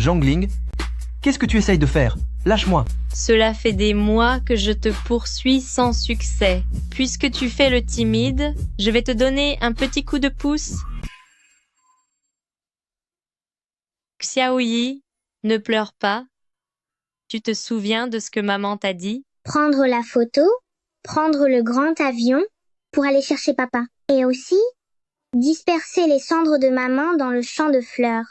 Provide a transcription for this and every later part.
Zhongling, qu'est-ce que tu essayes de faire? Lâche-moi. Cela fait des mois que je te poursuis sans succès. Puisque tu fais le timide, je vais te donner un petit coup de pouce. Xiaoyi, ne pleure pas. Tu te souviens de ce que maman t'a dit? Prendre la photo, prendre le grand avion pour aller chercher papa. Et aussi, disperser les cendres de maman dans le champ de fleurs.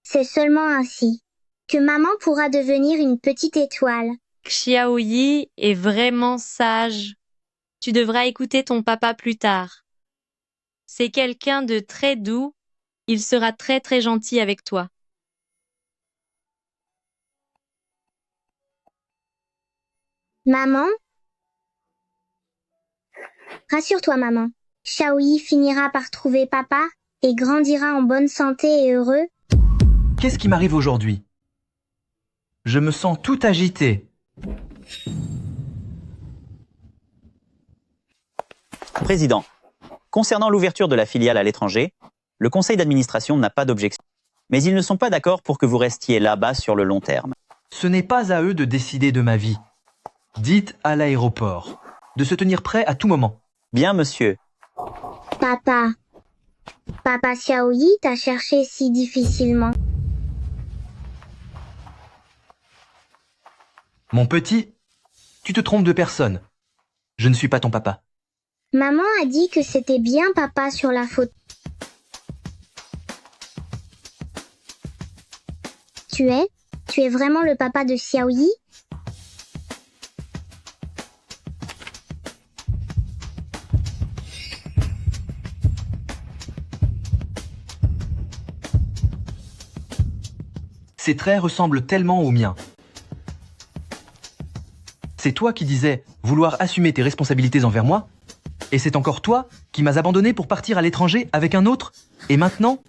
C'est seulement ainsi que maman pourra devenir une petite étoile. Xiaoyi est vraiment sage. Tu devras écouter ton papa plus tard. C'est quelqu'un de très doux. Il sera très très gentil avec toi. Maman? Rassure-toi, maman. Xiaoyi finira par trouver papa et grandira en bonne santé et heureux. Qu'est-ce qui m'arrive aujourd'hui? Je me sens tout agité. Président, concernant l'ouverture de la filiale à l'étranger, le conseil d'administration n'a pas d'objection. Mais ils ne sont pas d'accord pour que vous restiez là-bas sur le long terme. Ce n'est pas à eux de décider de ma vie. Dites à l'aéroport de se tenir prêt à tout moment. Bien, monsieur. Papa. Papa Xiaoyi t'a cherché si difficilement. Mon petit, tu te trompes de personne. Je ne suis pas ton papa. Maman a dit que c'était bien papa sur la photo. Tu es vraiment le papa de Xiaoyi? Ces traits ressemblent tellement aux miens. C'est toi qui disais vouloir assumer tes responsabilités envers moi, et c'est encore toi qui m'as abandonné pour partir à l'étranger avec un autre, et maintenant,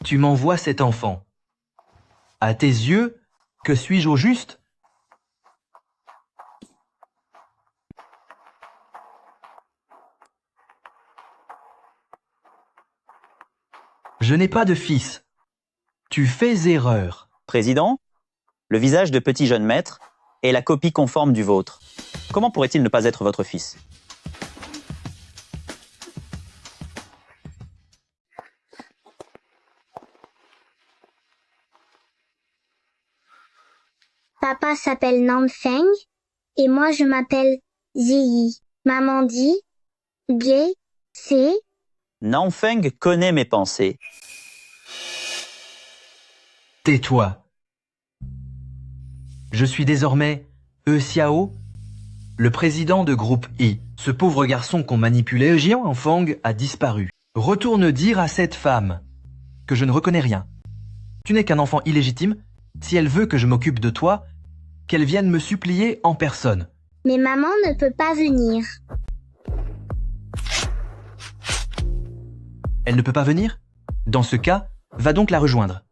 tu m'envoies cet enfant. À tes yeux, que suis-je au juste? Je n'ai pas de fils. Tu fais erreur. Président, le visage de petit jeune maître est la copie conforme du vôtre. Comment pourrait-il ne pas être votre fils? Papa s'appelle Namfeng et moi je m'appelle Ziyi. Maman dit G, C. Nanfeng connaît mes pensées. Tais-toi. Je suis désormais Xiao, le président de groupe I. Ce pauvre garçon qu'on manipulait, Jian Fang, a disparu. Retourne dire à cette femme que je ne reconnais rien. Tu n'es qu'un enfant illégitime. Si elle veut que je m'occupe de toi, qu'elle vienne me supplier en personne. Mais maman ne peut pas venir. Elle ne peut pas venir? Dans ce cas, va donc la rejoindre.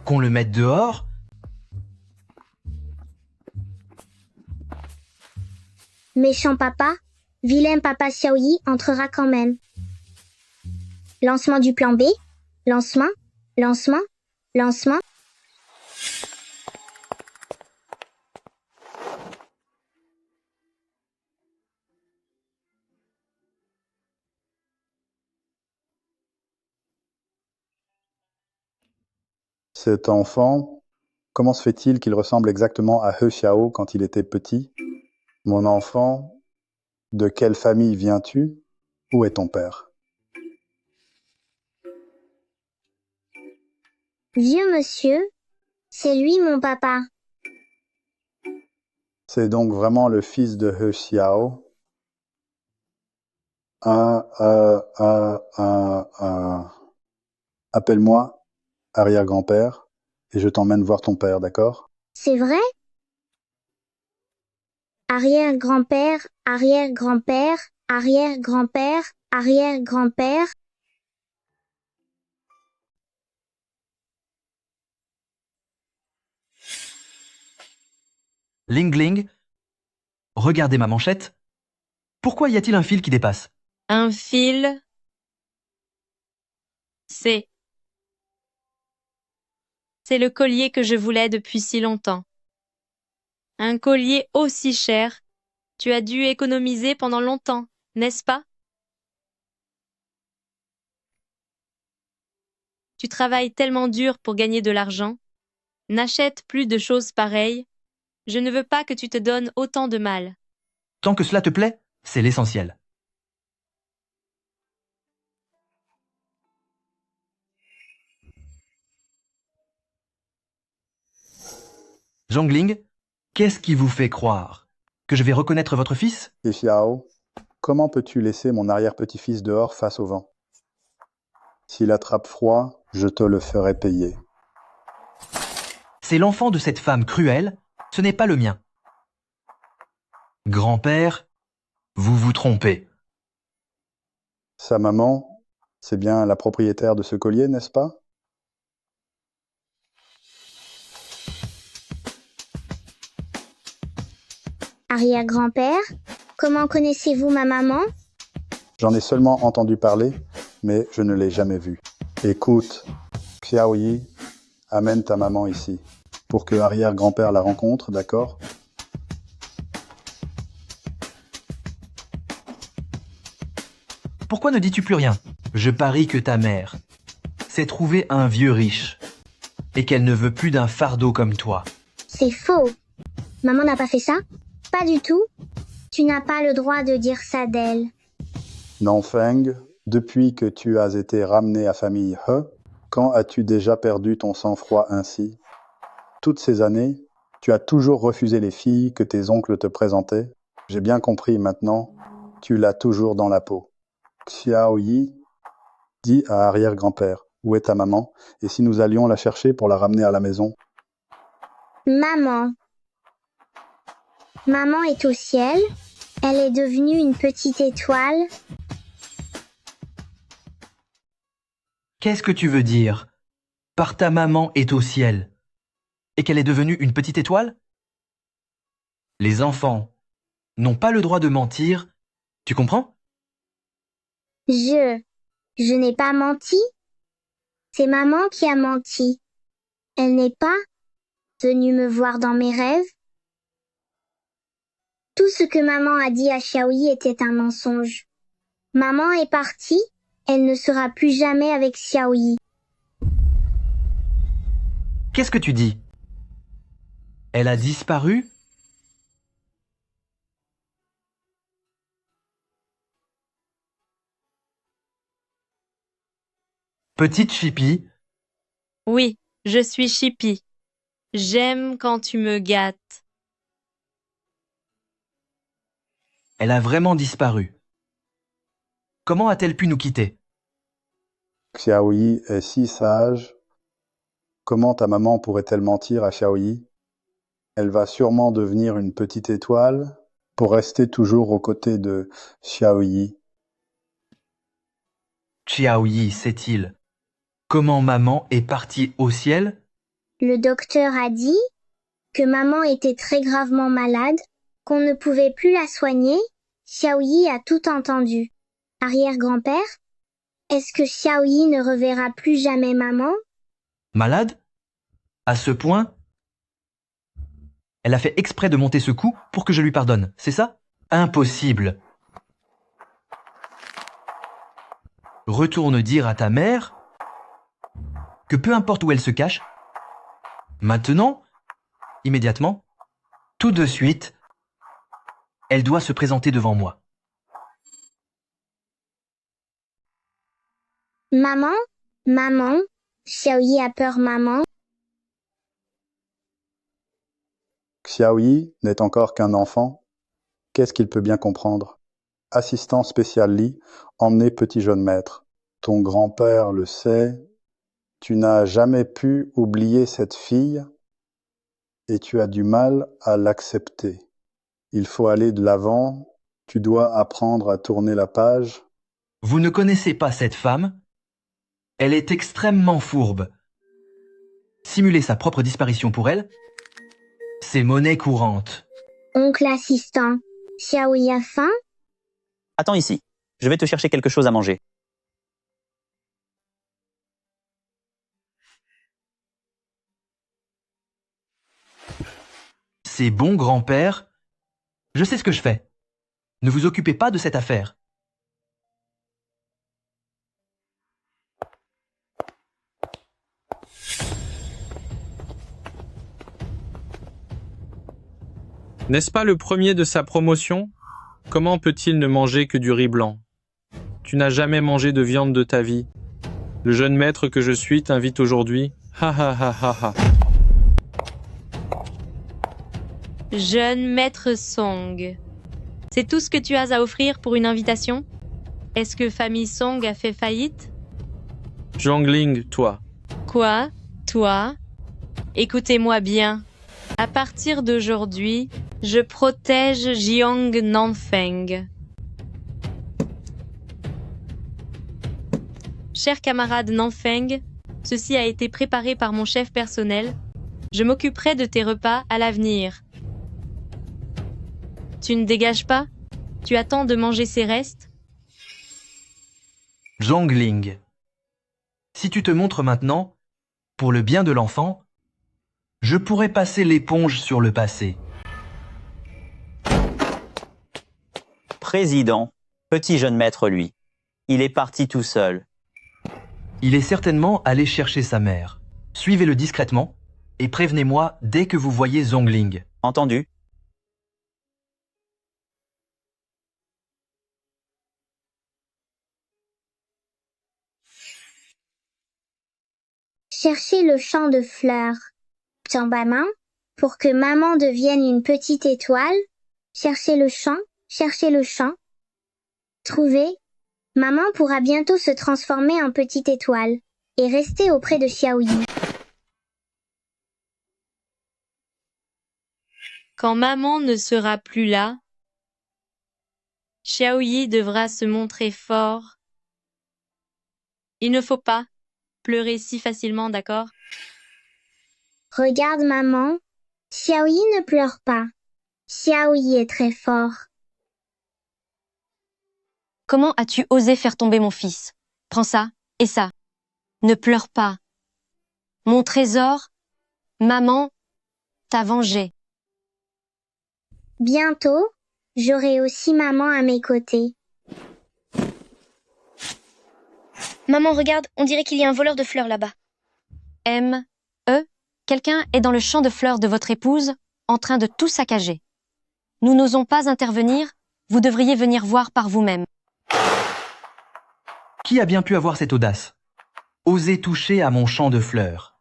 Qu'on le mette dehors? Méchant papa, vilain papa Xiaoyi entrera quand même. Lancement du plan B, lancement, lancement, lancement. Cet enfant, comment se fait-il qu'il ressemble exactement à He Xiao quand il était petit? Mon enfant, de quelle famille viens-tu? Où est ton père? Vieux monsieur, c'est lui mon papa. C'est donc vraiment le fils de He Xiao? Appelle-moi arrière-grand-père et je t'emmène voir ton père, d'accord? C'est vrai? Arrière-grand-père, arrière-grand-père, arrière-grand-père, arrière-grand-père. Ling Ling, regardez ma manchette. Pourquoi y a-t-il un fil qui dépasse? Un fil. C'est C'est le collier que je voulais depuis si longtemps. Un collier aussi cher. Tu as dû économiser pendant longtemps, n'est-ce pas? Tu travailles tellement dur pour gagner de l'argent. N'achète plus de choses pareilles. Je ne veux pas que tu te donnes autant de mal. Tant que cela te plaît, c'est l'essentiel. Zhongling, qu'est-ce qui vous fait croire que je vais reconnaître votre fils? Et Xiao, comment peux-tu laisser mon arrière-petit-fils dehors face au vent? S'il attrape froid, je te le ferai payer. C'est l'enfant de cette femme cruelle, ce n'est pas le mien. Grand-père, vous vous trompez. Sa maman, c'est bien la propriétaire de ce collier, n'est-ce pas? Arrière-grand-père, comment connaissez-vous ma maman? J'en ai seulement entendu parler, mais je ne l'ai jamais vue. Écoute, Xiaoyi, amène ta maman ici, pour que arrière-grand-père la rencontre, d'accord? Pourquoi ne dis-tu plus rien? Je parie que ta mère s'est trouvée un vieux riche et qu'elle ne veut plus d'un fardeau comme toi. C'est faux. Maman n'a pas fait ça? Pas du tout. Tu n'as pas le droit de dire ça d'elle. Nanfeng, depuis que tu as été ramené à famille He, quand as-tu déjà perdu ton sang-froid ainsi? Toutes ces années, tu as toujours refusé les filles que tes oncles te présentaient. J'ai bien compris maintenant, tu l'as toujours dans la peau. Xiaoyi dit à arrière-grand-père, où est ta maman? Et si nous allions la chercher pour la ramener à la maison? Maman. Maman est au ciel. Elle est devenue une petite étoile. Qu'est-ce que tu veux dire par ta maman est au ciel et qu'elle est devenue une petite étoile? Les enfants n'ont pas le droit de mentir, tu comprends? Je n'ai pas menti. C'est maman qui a menti. Elle n'est pas venue me voir dans mes rêves. Tout ce que maman a dit à Xiaoyi était un mensonge. Maman est partie, elle ne sera plus jamais avec Xiaoyi. Qu'est-ce que tu dis? Elle a disparu? Petite Chippy, Oui, je suis Chippy. J'aime quand tu me gâtes. elle a vraiment disparu. Comment a-t-elle pu nous quitter? Xiaoyi est si sage. Comment ta maman pourrait-elle mentir à Xiaoyi? Elle va sûrement devenir une petite étoile pour rester toujours aux côtés de Xiaoyi. Xiaoyi sait-il comment maman est partie au ciel? Le docteur a dit que maman était très gravement malade, qu'on ne pouvait plus la soigner. Xiaoyi a tout entendu. Arrière-grand-père, est-ce que Xiaoyi ne reverra plus jamais maman? Malade? À ce point? Elle a fait exprès de monter ce coup pour que je lui pardonne, c'est ça? Impossible. Retourne dire à ta mère que peu importe où elle se cache, maintenant, immédiatement, tout de suite, elle doit se présenter devant moi. Maman? Maman? Xiaoyi a peur, maman. Xiaoyi n'est encore qu'un enfant. Qu'est-ce qu'il peut bien comprendre? Assistant spécial Li, emmenez petit jeune maître. Ton grand-père le sait. Tu n'as jamais pu oublier cette fille et tu as du mal à l'accepter. Il faut aller de l'avant. Tu dois apprendre à tourner la page. Vous ne connaissez pas cette femme? Elle est extrêmement fourbe. Simuler sa propre disparition pour elle, c'est monnaie courante. Oncle assistant, Xiaoyi a faim? Attends ici, je vais te chercher quelque chose à manger. C'est bon, grand-père. Je sais ce que je fais. Ne vous occupez pas de cette affaire. N'est-ce pas le premier de sa promotion? Comment peut-il ne manger que du riz blanc? Tu n'as jamais mangé de viande de ta vie. Le jeune maître que je suis t'invite aujourd'hui. Ha ha ha ha ha. Jeune maître Song. C'est tout ce que tu as à offrir pour une invitation? Est-ce que famille Song a fait faillite? Zhongling, toi. Quoi? Toi? Écoutez-moi bien. À partir d'aujourd'hui, je protège Jiang Nanfeng. Cher camarade Nanfeng, ceci a été préparé par mon chef personnel. Je m'occuperai de tes repas à l'avenir. Tu ne dégages pas? Tu attends de manger ces restes? Zhongling. Si tu te montres maintenant, pour le bien de l'enfant, je pourrais passer l'éponge sur le passé. Président, petit jeune maître, lui. Il est parti tout seul. Il est certainement allé chercher sa mère. Suivez-le discrètement et prévenez-moi dès que vous voyez Zhongling. Entendu? Cherchez le champ de fleurs. Tchambama, pour que maman devienne une petite étoile. Cherchez le champ, cherchez le champ. Trouvez. Maman pourra bientôt se transformer en petite étoile et rester auprès de Xiaoyi. Quand maman ne sera plus là, Xiaoyi devra se montrer fort. Il ne faut pas pleurer si facilement, d'accord? Regarde maman, Xiaoyi ne pleure pas. Xiaoyi est très fort. Comment as-tu osé faire tomber mon fils? Prends ça et ça. Ne pleure pas. Mon trésor, maman t'a vengé. Bientôt, j'aurai aussi maman à mes côtés. Maman, regarde, on dirait qu'il y a un voleur de fleurs là-bas. Quelqu'un est dans le champ de fleurs de votre épouse, en train de tout saccager. Nous n'osons pas intervenir, vous devriez venir voir par vous-même. Qui a bien pu avoir cette audace? Oser toucher à mon champ de fleurs.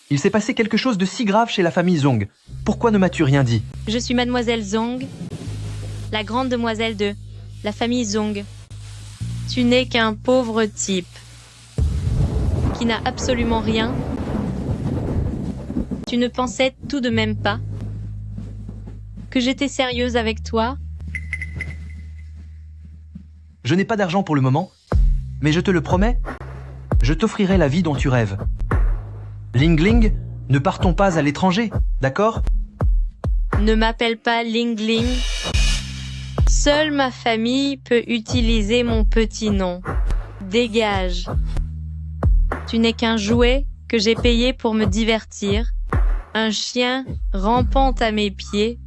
Il s'est passé quelque chose de si grave chez la famille Zong. Pourquoi ne m'as-tu rien dit? Je suis mademoiselle Zong, la grande demoiselle de la famille Zong. Tu n'es qu'un pauvre type qui n'a absolument rien. Tu ne pensais tout de même pas que j'étais sérieuse avec toi? Je n'ai pas d'argent pour le moment, mais je te le promets, je t'offrirai la vie dont tu rêves. Ling Ling, ne partons pas à l'étranger, d'accord? Ne m'appelle pas Ling Ling. Seule ma famille peut utiliser mon petit nom. Dégage. Tu n'es qu'un jouet que j'ai payé pour me divertir. Un chien rampant à mes pieds.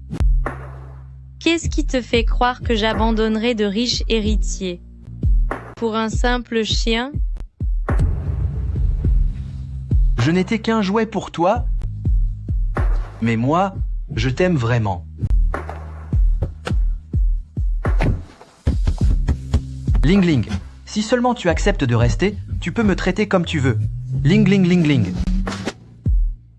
Qu'est-ce qui te fait croire que j'abandonnerai de riches héritiers? Pour un simple chien? Je n'étais qu'un jouet pour toi, mais moi, je t'aime vraiment. Ling Ling, si seulement tu acceptes de rester, tu peux me traiter comme tu veux. Ling Ling Ling Ling.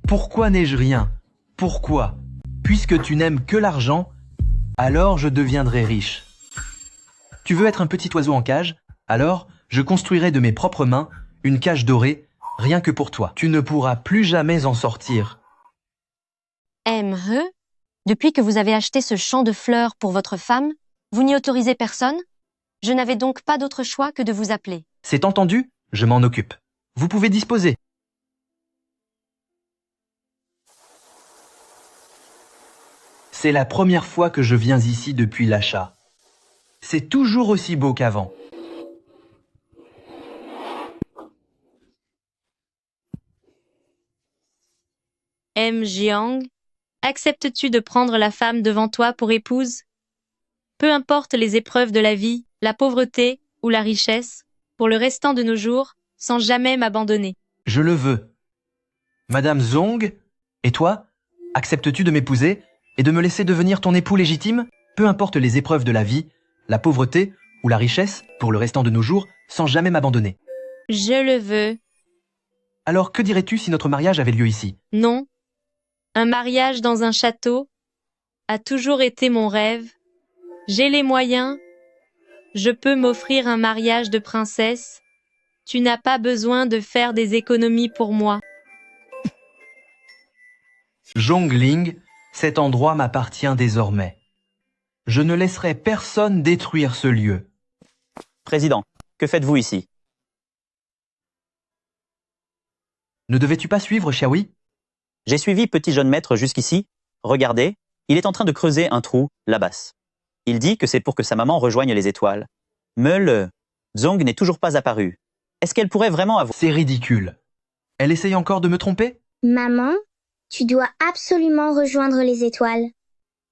Pourquoi n'ai-je rien? Pourquoi? Puisque tu n'aimes que l'argent, alors je deviendrai riche. Tu veux être un petit oiseau en cage? Alors, je construirai de mes propres mains une cage dorée, rien que pour toi. Tu ne pourras plus jamais en sortir. Depuis que vous avez acheté ce champ de fleurs pour votre femme, vous n'y autorisez personne? Je n'avais donc pas d'autre choix que de vous appeler. C'est entendu? Je m'en occupe. Vous pouvez disposer. C'est la première fois que je viens ici depuis l'achat. C'est toujours aussi beau qu'avant. M. Jiang, acceptes-tu de prendre la femme devant toi pour épouse? Peu importe les épreuves de la vie, la pauvreté ou la richesse, pour le restant de nos jours, sans jamais m'abandonner. Je le veux. Madame Zong, et toi, acceptes-tu de m'épouser et de me laisser devenir ton époux légitime, peu importe les épreuves de la vie, la pauvreté ou la richesse, pour le restant de nos jours, sans jamais m'abandonner? Je le veux. Alors que dirais-tu si notre mariage avait lieu ici? Non. Un mariage dans un château a toujours été mon rêve. J'ai les moyens. Je peux m'offrir un mariage de princesse. Tu n'as pas besoin de faire des économies pour moi. Zhongling, cet endroit m'appartient désormais. Je ne laisserai personne détruire ce lieu. Président, que faites-vous ici? Ne devais-tu pas suivre Xiaoyi? J'ai suivi petit jeune maître jusqu'ici. Regardez, il est en train de creuser un trou, là-bas. Il dit que c'est pour que sa maman rejoigne les étoiles. Mais le Zong n'est toujours pas apparu. Est-ce qu'elle pourrait vraiment avoir... C'est ridicule. Elle essaye encore de me tromper? Maman, tu dois absolument rejoindre les étoiles.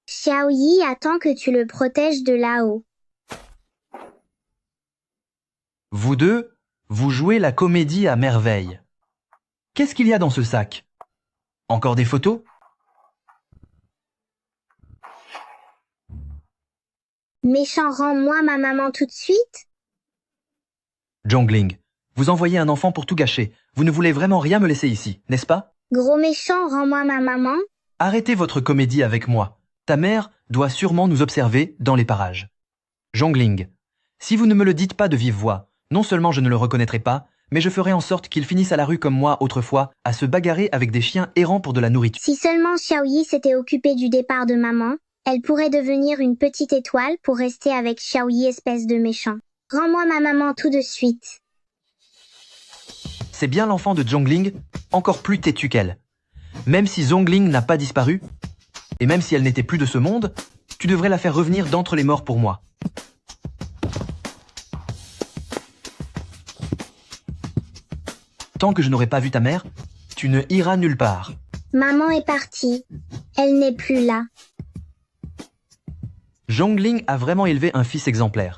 Xiaoyi attend que tu le protèges de là-haut. Vous deux, vous jouez la comédie à merveille. Qu'est-ce qu'il y a dans ce sac? Encore des photos? Méchant, rends-moi ma maman tout de suite. Zhongling, vous envoyez un enfant pour tout gâcher. Vous ne voulez vraiment rien me laisser ici, n'est-ce pas? Gros méchant, rends-moi ma maman. Arrêtez votre comédie avec moi. Ta mère doit sûrement nous observer dans les parages. Zhongling, si vous ne me le dites pas de vive voix, non seulement je ne le reconnaîtrai pas, mais je ferai en sorte qu'il finisse à la rue comme moi autrefois, à se bagarrer avec des chiens errants pour de la nourriture. Si seulement Xiaoyi s'était occupée du départ de maman, elle pourrait devenir une petite étoile pour rester avec Xiaoyi, espèce de méchant. Rends-moi ma maman tout de suite. C'est bien l'enfant de Zhongling, encore plus têtu qu'elle. Même si Zhongling n'a pas disparu, et même si elle n'était plus de ce monde, tu devrais la faire revenir d'entre les morts pour moi. Tant que je n'aurai pas vu ta mère, tu ne iras nulle part. Maman est partie. Elle n'est plus là. Zhongling a vraiment élevé un fils exemplaire.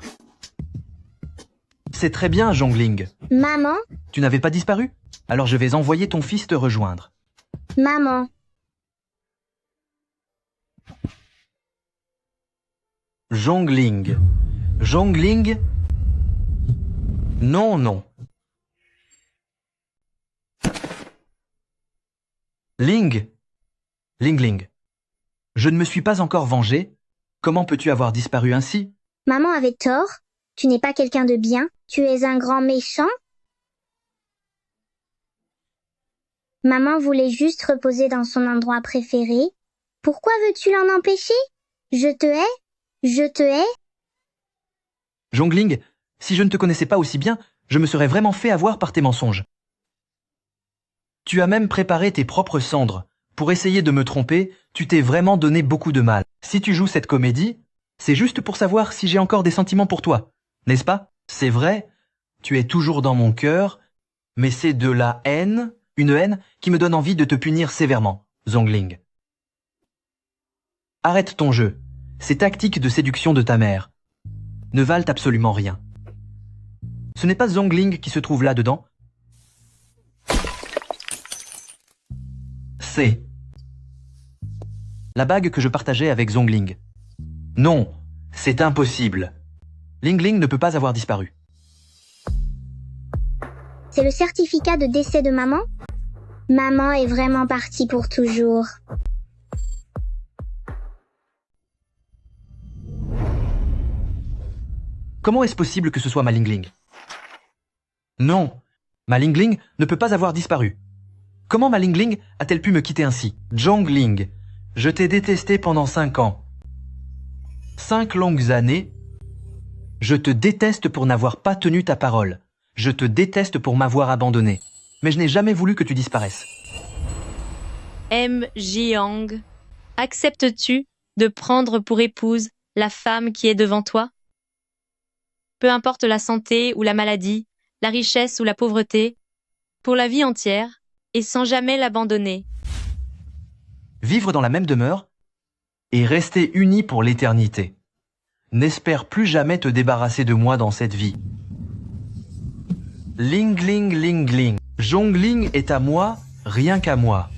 C'est très bien, Zhongling. Maman, Tu n'avais pas disparu? Alors je vais envoyer ton fils te rejoindre. maman. Zhongling. Zhongling? Non, non. Ling. Ling. Je ne me suis pas encore vengé. Comment peux-tu avoir disparu ainsi? Maman avait tort. Tu n'es pas quelqu'un de bien. Tu es un grand méchant. Maman voulait juste reposer dans son endroit préféré. Pourquoi veux-tu l'en empêcher? Je te hais. Je te hais. Zhongling, si je ne te connaissais pas aussi bien, je me serais vraiment fait avoir par tes mensonges. Tu as même préparé tes propres cendres. Pour essayer de me tromper, tu t'es vraiment donné beaucoup de mal. Si tu joues cette comédie, c'est juste pour savoir si j'ai encore des sentiments pour toi, n'est-ce pas? C'est vrai, tu es toujours dans mon cœur, mais c'est de la haine, une haine qui me donne envie de te punir sévèrement, Zhongling. Arrête ton jeu. Ces tactiques de séduction de ta mère ne valent absolument rien. Ce n'est pas Zhongling qui se trouve là-dedans. C'est la bague que je partageais avec Zhongling. Non, c'est impossible. Ling ne peut pas avoir disparu. C'est le certificat de décès de maman? Maman est vraiment partie pour toujours. Comment est-ce possible que ce soit ma Ling? Non, ma Ling ne peut pas avoir disparu. Comment ma Ling a-t-elle pu me quitter ainsi? Zhongling, je t'ai détesté pendant 5 ans. 5 longues années. Je te déteste pour n'avoir pas tenu ta parole. Je te déteste pour m'avoir abandonné. Mais je n'ai jamais voulu que tu disparaisses. M. Jiang, acceptes-tu de prendre pour épouse la femme qui est devant toi? peu importe la santé ou la maladie, la richesse ou la pauvreté, pour la vie entière, et sans jamais l'abandonner. Vivre dans la même demeure et rester unis pour l'éternité. N'espère plus jamais te débarrasser de moi dans cette vie. Ling ling ling ling. Zhongling est à moi, rien qu'à moi.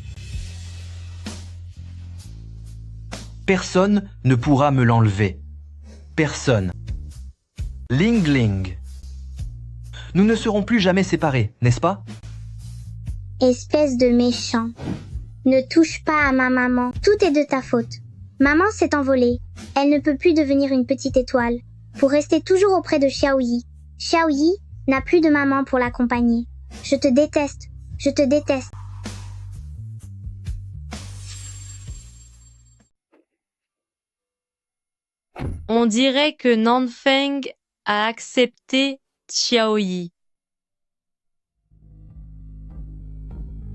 Personne ne pourra me l'enlever. Personne. Ling ling. Nous ne serons plus jamais séparés, n'est-ce pas? Espèce de méchant. Ne touche pas à ma maman. Tout est de ta faute. Maman s'est envolée. Elle ne peut plus devenir une petite étoile. Pour rester toujours auprès de Xiaoyi. Xiaoyi n'a plus de maman pour l'accompagner. Je te déteste. Je te déteste. On dirait que Nanfeng a accepté Xiaoyi.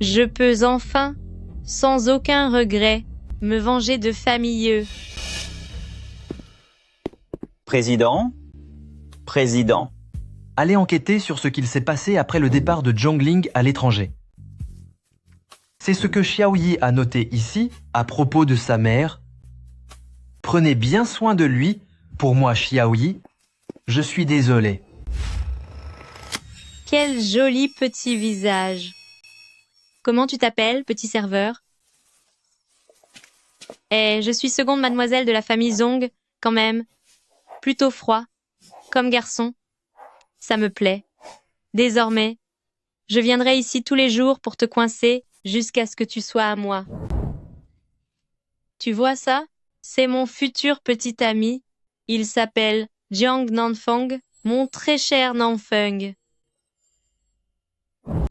Je peux enfin, sans aucun regret, me venger de familleux. Président, président. Allez enquêter sur ce qu'il s'est passé après le départ de Zhongling à l'étranger. C'est ce que Xiaoyi a noté ici à propos de sa mère. Prenez bien soin de lui, pour moi Xiaoyi, je suis désolé. Quel joli petit visage. Comment tu t'appelles, petit serveur? Je suis seconde mademoiselle de la famille Zong, quand même. Plutôt froid, comme garçon. Ça me plaît. Désormais, je viendrai ici tous les jours pour te coincer jusqu'à ce que tu sois à moi. Tu vois ça? C'est mon futur petit ami. Il s'appelle Jiang Nanfeng, mon très cher Nanfeng.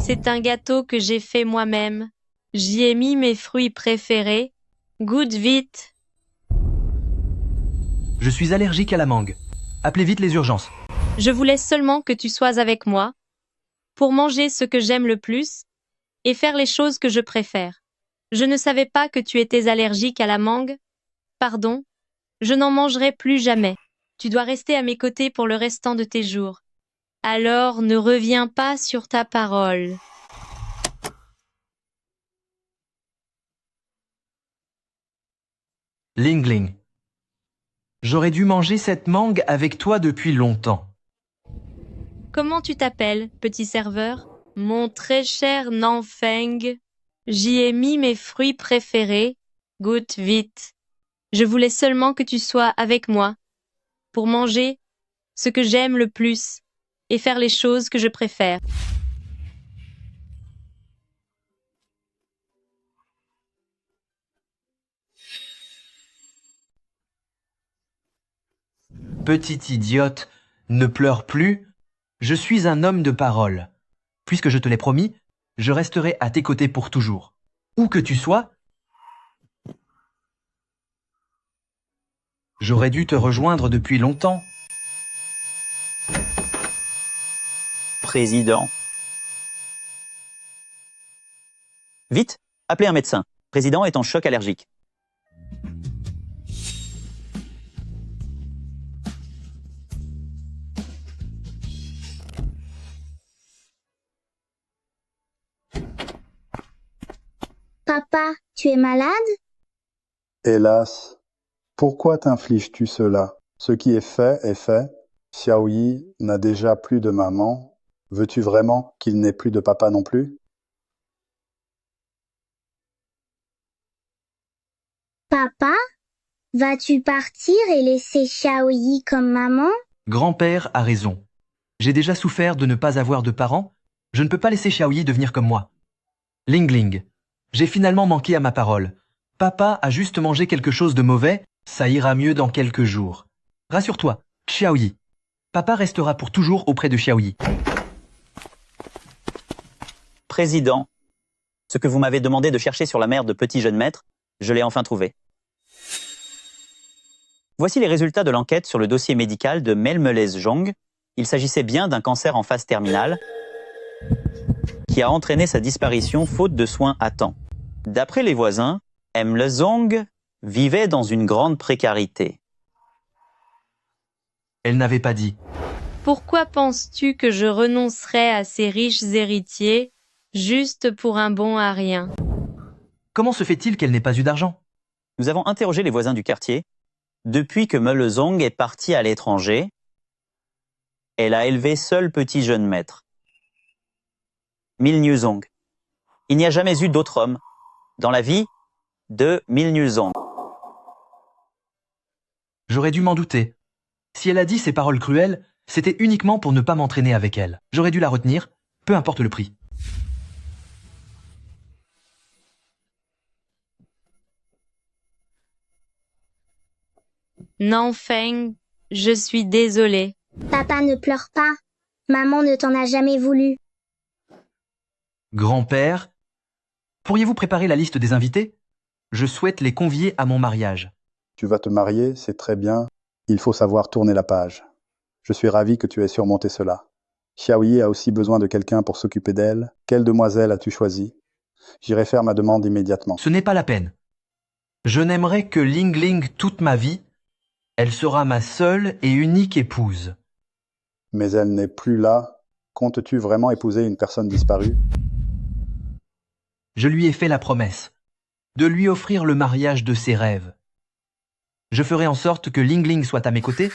C'est un gâteau que j'ai fait moi-même. J'y ai mis mes fruits préférés. Goûte vite. Je suis allergique à la mangue. Appelez vite les urgences. Je voulais seulement que tu sois avec moi pour manger ce que j'aime le plus et faire les choses que je préfère. Je ne savais pas que tu étais allergique à la mangue. Pardon, je n'en mangerai plus jamais. Tu dois rester à mes côtés pour le restant de tes jours. Alors ne reviens pas sur ta parole. Ling ling. J'aurais dû manger cette mangue avec toi depuis longtemps. Comment tu t'appelles, petit serveur? Mon très cher Nanfeng. J'y ai mis mes fruits préférés. Goûte vite. Je voulais seulement que tu sois avec moi pour manger ce que j'aime le plus et faire les choses que je préfère. Petite idiote, ne pleure plus. Je suis un homme de parole. Puisque je te l'ai promis, je resterai à tes côtés pour toujours. Où que tu sois, j'aurais dû te rejoindre depuis longtemps. Président. Vite, appelez un médecin. Président est en choc allergique. Papa, tu es malade? Hélas, pourquoi t'infliges-tu cela? Ce qui est fait est fait. Xiaoyi n'a déjà plus de maman. Veux-tu vraiment qu'il n'ait plus de papa non plus? Papa, vas-tu partir et laisser Xiaoyi comme maman? Grand-père a raison. J'ai déjà souffert de ne pas avoir de parents. Je ne peux pas laisser Xiaoyi devenir comme moi. Ling ling. J'ai finalement manqué à ma parole. Papa a juste mangé quelque chose de mauvais, ça ira mieux dans quelques jours. Rassure-toi, Xiaoyi. Papa restera pour toujours auprès de Xiaoyi. Président, ce que vous m'avez demandé de chercher sur la mère de petit jeune maître, je l'ai enfin trouvé. Voici les résultats de l'enquête sur le dossier médical de Melmelez Zhong. Il s'agissait bien d'un cancer en phase terminale qui a entraîné sa disparition faute de soins à temps. D'après les voisins, Melmelez Zhong vivait dans une grande précarité. Elle n'avait pas dit. Pourquoi penses-tu que je renoncerais à ces riches héritiers juste pour un bon à rien? Comment se fait-il qu'elle n'ait pas eu d'argent? Nous avons interrogé les voisins du quartier. Depuis que Meulezong est partie à l'étranger, elle a élevé seul petit jeune maître. Milnuzong. Il n'y a jamais eu d'autre homme dans la vie de Milnuzong. J'aurais dû m'en douter. Si elle a dit ces paroles cruelles, c'était uniquement pour ne pas m'entraîner avec elle. J'aurais dû la retenir, peu importe le prix. Nanfeng, je suis désolée. Papa, ne pleure pas. Maman ne t'en a jamais voulu. Grand-père, pourriez-vous préparer la liste des invités? Je souhaite les convier à mon mariage. Tu vas te marier, c'est très bien. Il faut savoir tourner la page. Je suis ravi que tu aies surmonté cela. Xiaoyi a aussi besoin de quelqu'un pour s'occuper d'elle. Quelle demoiselle as-tu choisi? J'irai faire ma demande immédiatement. Ce n'est pas la peine. Je n'aimerai que Ling Ling toute ma vie. Elle sera ma seule et unique épouse. Mais elle n'est plus là. Comptes-tu vraiment épouser une personne disparue? Je lui ai fait la promesse de lui offrir le mariage de ses rêves. Je ferai en sorte que Ling Ling soit à mes côtés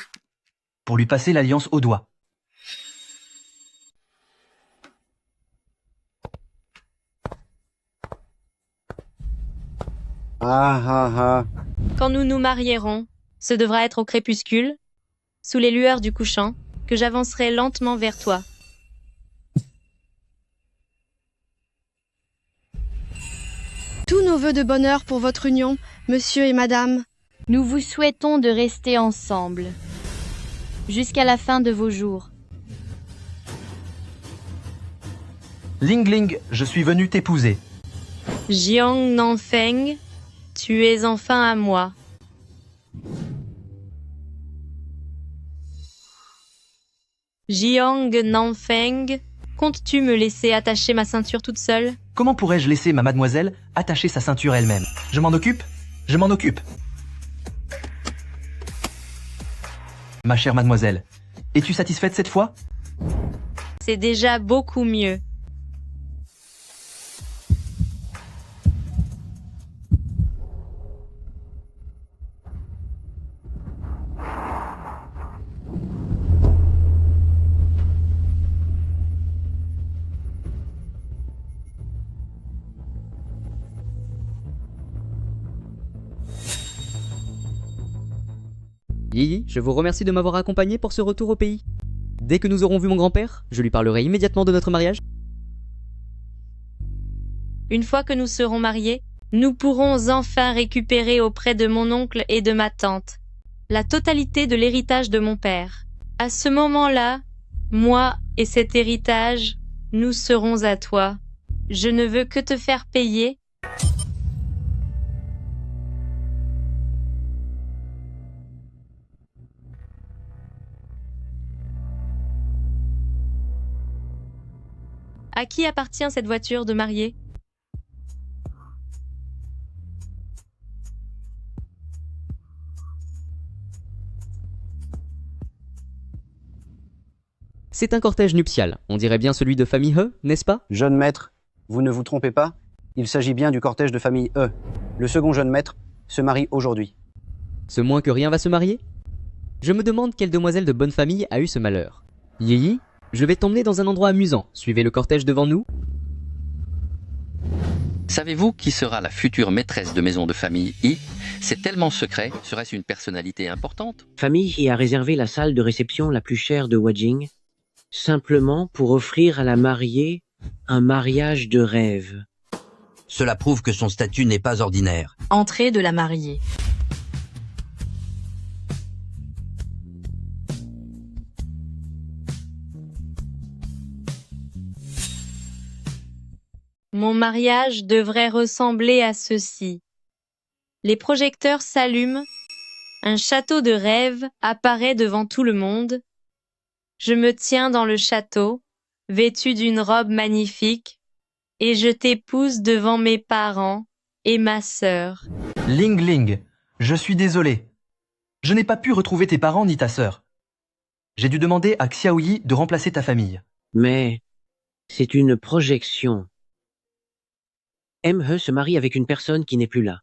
pour lui passer l'alliance au doigt. Quand nous nous marierons, ce devra être au crépuscule, sous les lueurs du couchant, que j'avancerai lentement vers toi. Tous nos vœux de bonheur pour votre union, monsieur et madame. Nous vous souhaitons de rester ensemble jusqu'à la fin de vos jours. Ling Ling, je suis venu t'épouser. Jiang Nanfeng, tu es enfin à moi. Jiang Nanfeng, comptes-tu me laisser attacher ma ceinture toute seule? Comment pourrais-je laisser ma mademoiselle attacher sa ceinture elle-même? Je m'en occupe? Je m'en occupe. Ma chère mademoiselle, es-tu satisfaite cette fois? C'est déjà beaucoup mieux. Yi, je vous remercie de m'avoir accompagné pour ce retour au pays. Dès que nous aurons vu mon grand-père, je lui parlerai immédiatement de notre mariage. Une fois que nous serons mariés, nous pourrons enfin récupérer auprès de mon oncle et de ma tante la totalité de l'héritage de mon père. À ce moment-là, moi et cet héritage, nous serons à toi. Je ne veux que te faire payer. À qui appartient cette voiture de mariée? C'est un cortège nuptial, on dirait bien celui de famille He, n'est-ce pas? Jeune maître, vous ne vous trompez pas, il s'agit bien du cortège de famille E. Le second jeune maître se marie aujourd'hui. Ce moins que rien va se marier? Je me demande quelle demoiselle de bonne famille a eu ce malheur. Yi, je vais t'emmener dans un endroit amusant, suivez le cortège devant nous. Savez-vous qui sera la future maîtresse de maison de famille I? C'est tellement secret, serait-ce une personnalité importante? Famille I a réservé la salle de réception la plus chère de Wajing, simplement pour offrir à la mariée un mariage de rêve. Cela prouve que son statut n'est pas ordinaire. Entrée de la mariée. Mon mariage devrait ressembler à ceci. Les projecteurs s'allument, un château de rêve apparaît devant tout le monde. Je me tiens dans le château, vêtu d'une robe magnifique, et je t'épouse devant mes parents et ma sœur. Ling Ling, je suis désolé. Je n'ai pas pu retrouver tes parents ni ta sœur. J'ai dû demander à Xiaoyi de remplacer ta famille. Mais c'est une projection. M.He se marie avec une personne qui n'est plus là.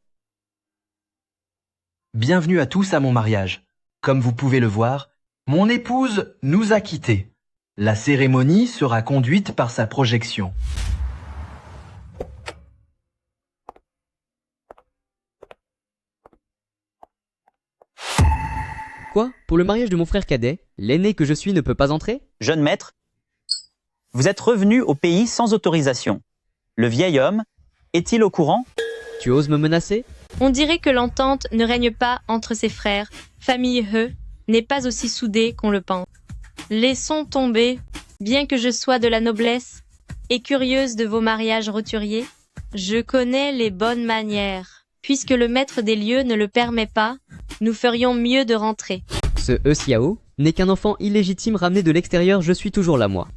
Bienvenue à tous à mon mariage. Comme vous pouvez le voir, mon épouse nous a quittés. La cérémonie sera conduite par sa projection. Quoi? Pour le mariage de mon frère cadet, l'aîné que je suis ne peut pas entrer? Jeune maître, vous êtes revenu au pays sans autorisation. Le vieil homme est-il au courant? Tu oses me menacer? On dirait que l'entente ne règne pas entre ses frères. Famille He n'est pas aussi soudée qu'on le pense. Laissons tomber, bien que je sois de la noblesse et curieuse de vos mariages roturiers, je connais les bonnes manières. Puisque le maître des lieux ne le permet pas, nous ferions mieux de rentrer. Ce He Xiao n'est qu'un enfant illégitime ramené de l'extérieur, je suis toujours là moi.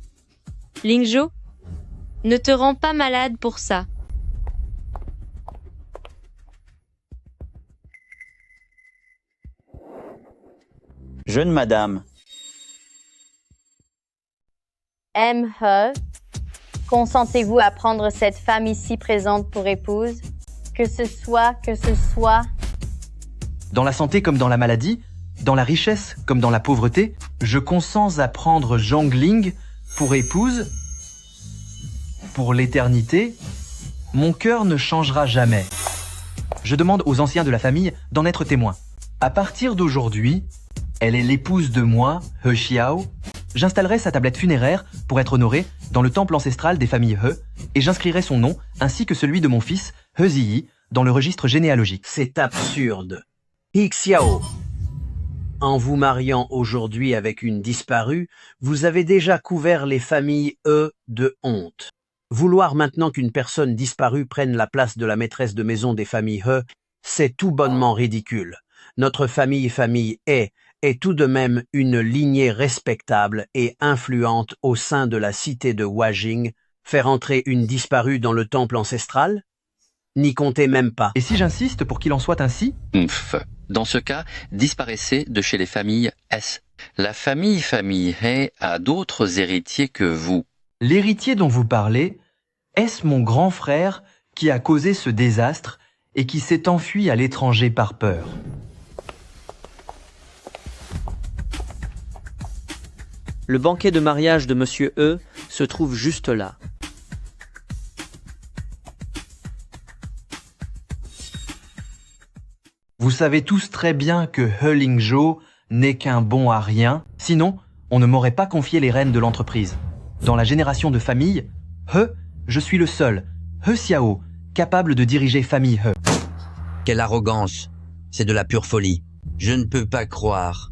Lingzhou, ne te rends pas malade pour ça. Jeune madame, M.He, consentez-vous à prendre cette femme ici présente pour épouse? Que ce soit... Dans la santé comme dans la maladie, dans la richesse comme dans la pauvreté, je consens à prendre Zhang Ling pour épouse. Pour l'éternité, mon cœur ne changera jamais. Je demande aux anciens de la famille d'en être témoins. À partir d'aujourd'hui, elle est l'épouse de moi, He Xiao. J'installerai sa tablette funéraire pour être honoré dans le temple ancestral des familles He et j'inscrirai son nom ainsi que celui de mon fils, He Ziyi, dans le registre généalogique. C'est absurde. He Xiao, en vous mariant aujourd'hui avec une disparue, vous avez déjà couvert les familles de honte. Vouloir maintenant qu'une personne disparue prenne la place de la maîtresse de maison des familles c'est tout bonnement ridicule. Notre famille est tout de même une lignée respectable et influente au sein de la cité de Wajing. Faire entrer une disparue dans le temple ancestral? N'y comptez même pas. Et si j'insiste pour qu'il en soit ainsi? Dans ce cas, disparaissez de chez les familles S. La famille He a d'autres héritiers que vous. L'héritier dont vous parlez, est-ce mon grand frère qui a causé ce désastre et qui s'est enfui à l'étranger par peur? Le banquet de mariage de Monsieur E se trouve juste là. Vous savez tous très bien que He Lingzhou n'est qu'un bon à rien, sinon on ne m'aurait pas confié les rênes de l'entreprise. Dans la génération de famille, je suis le seul, He Xiao, capable de diriger famille He. Quelle arrogance! C'est de la pure folie. Je ne peux pas croire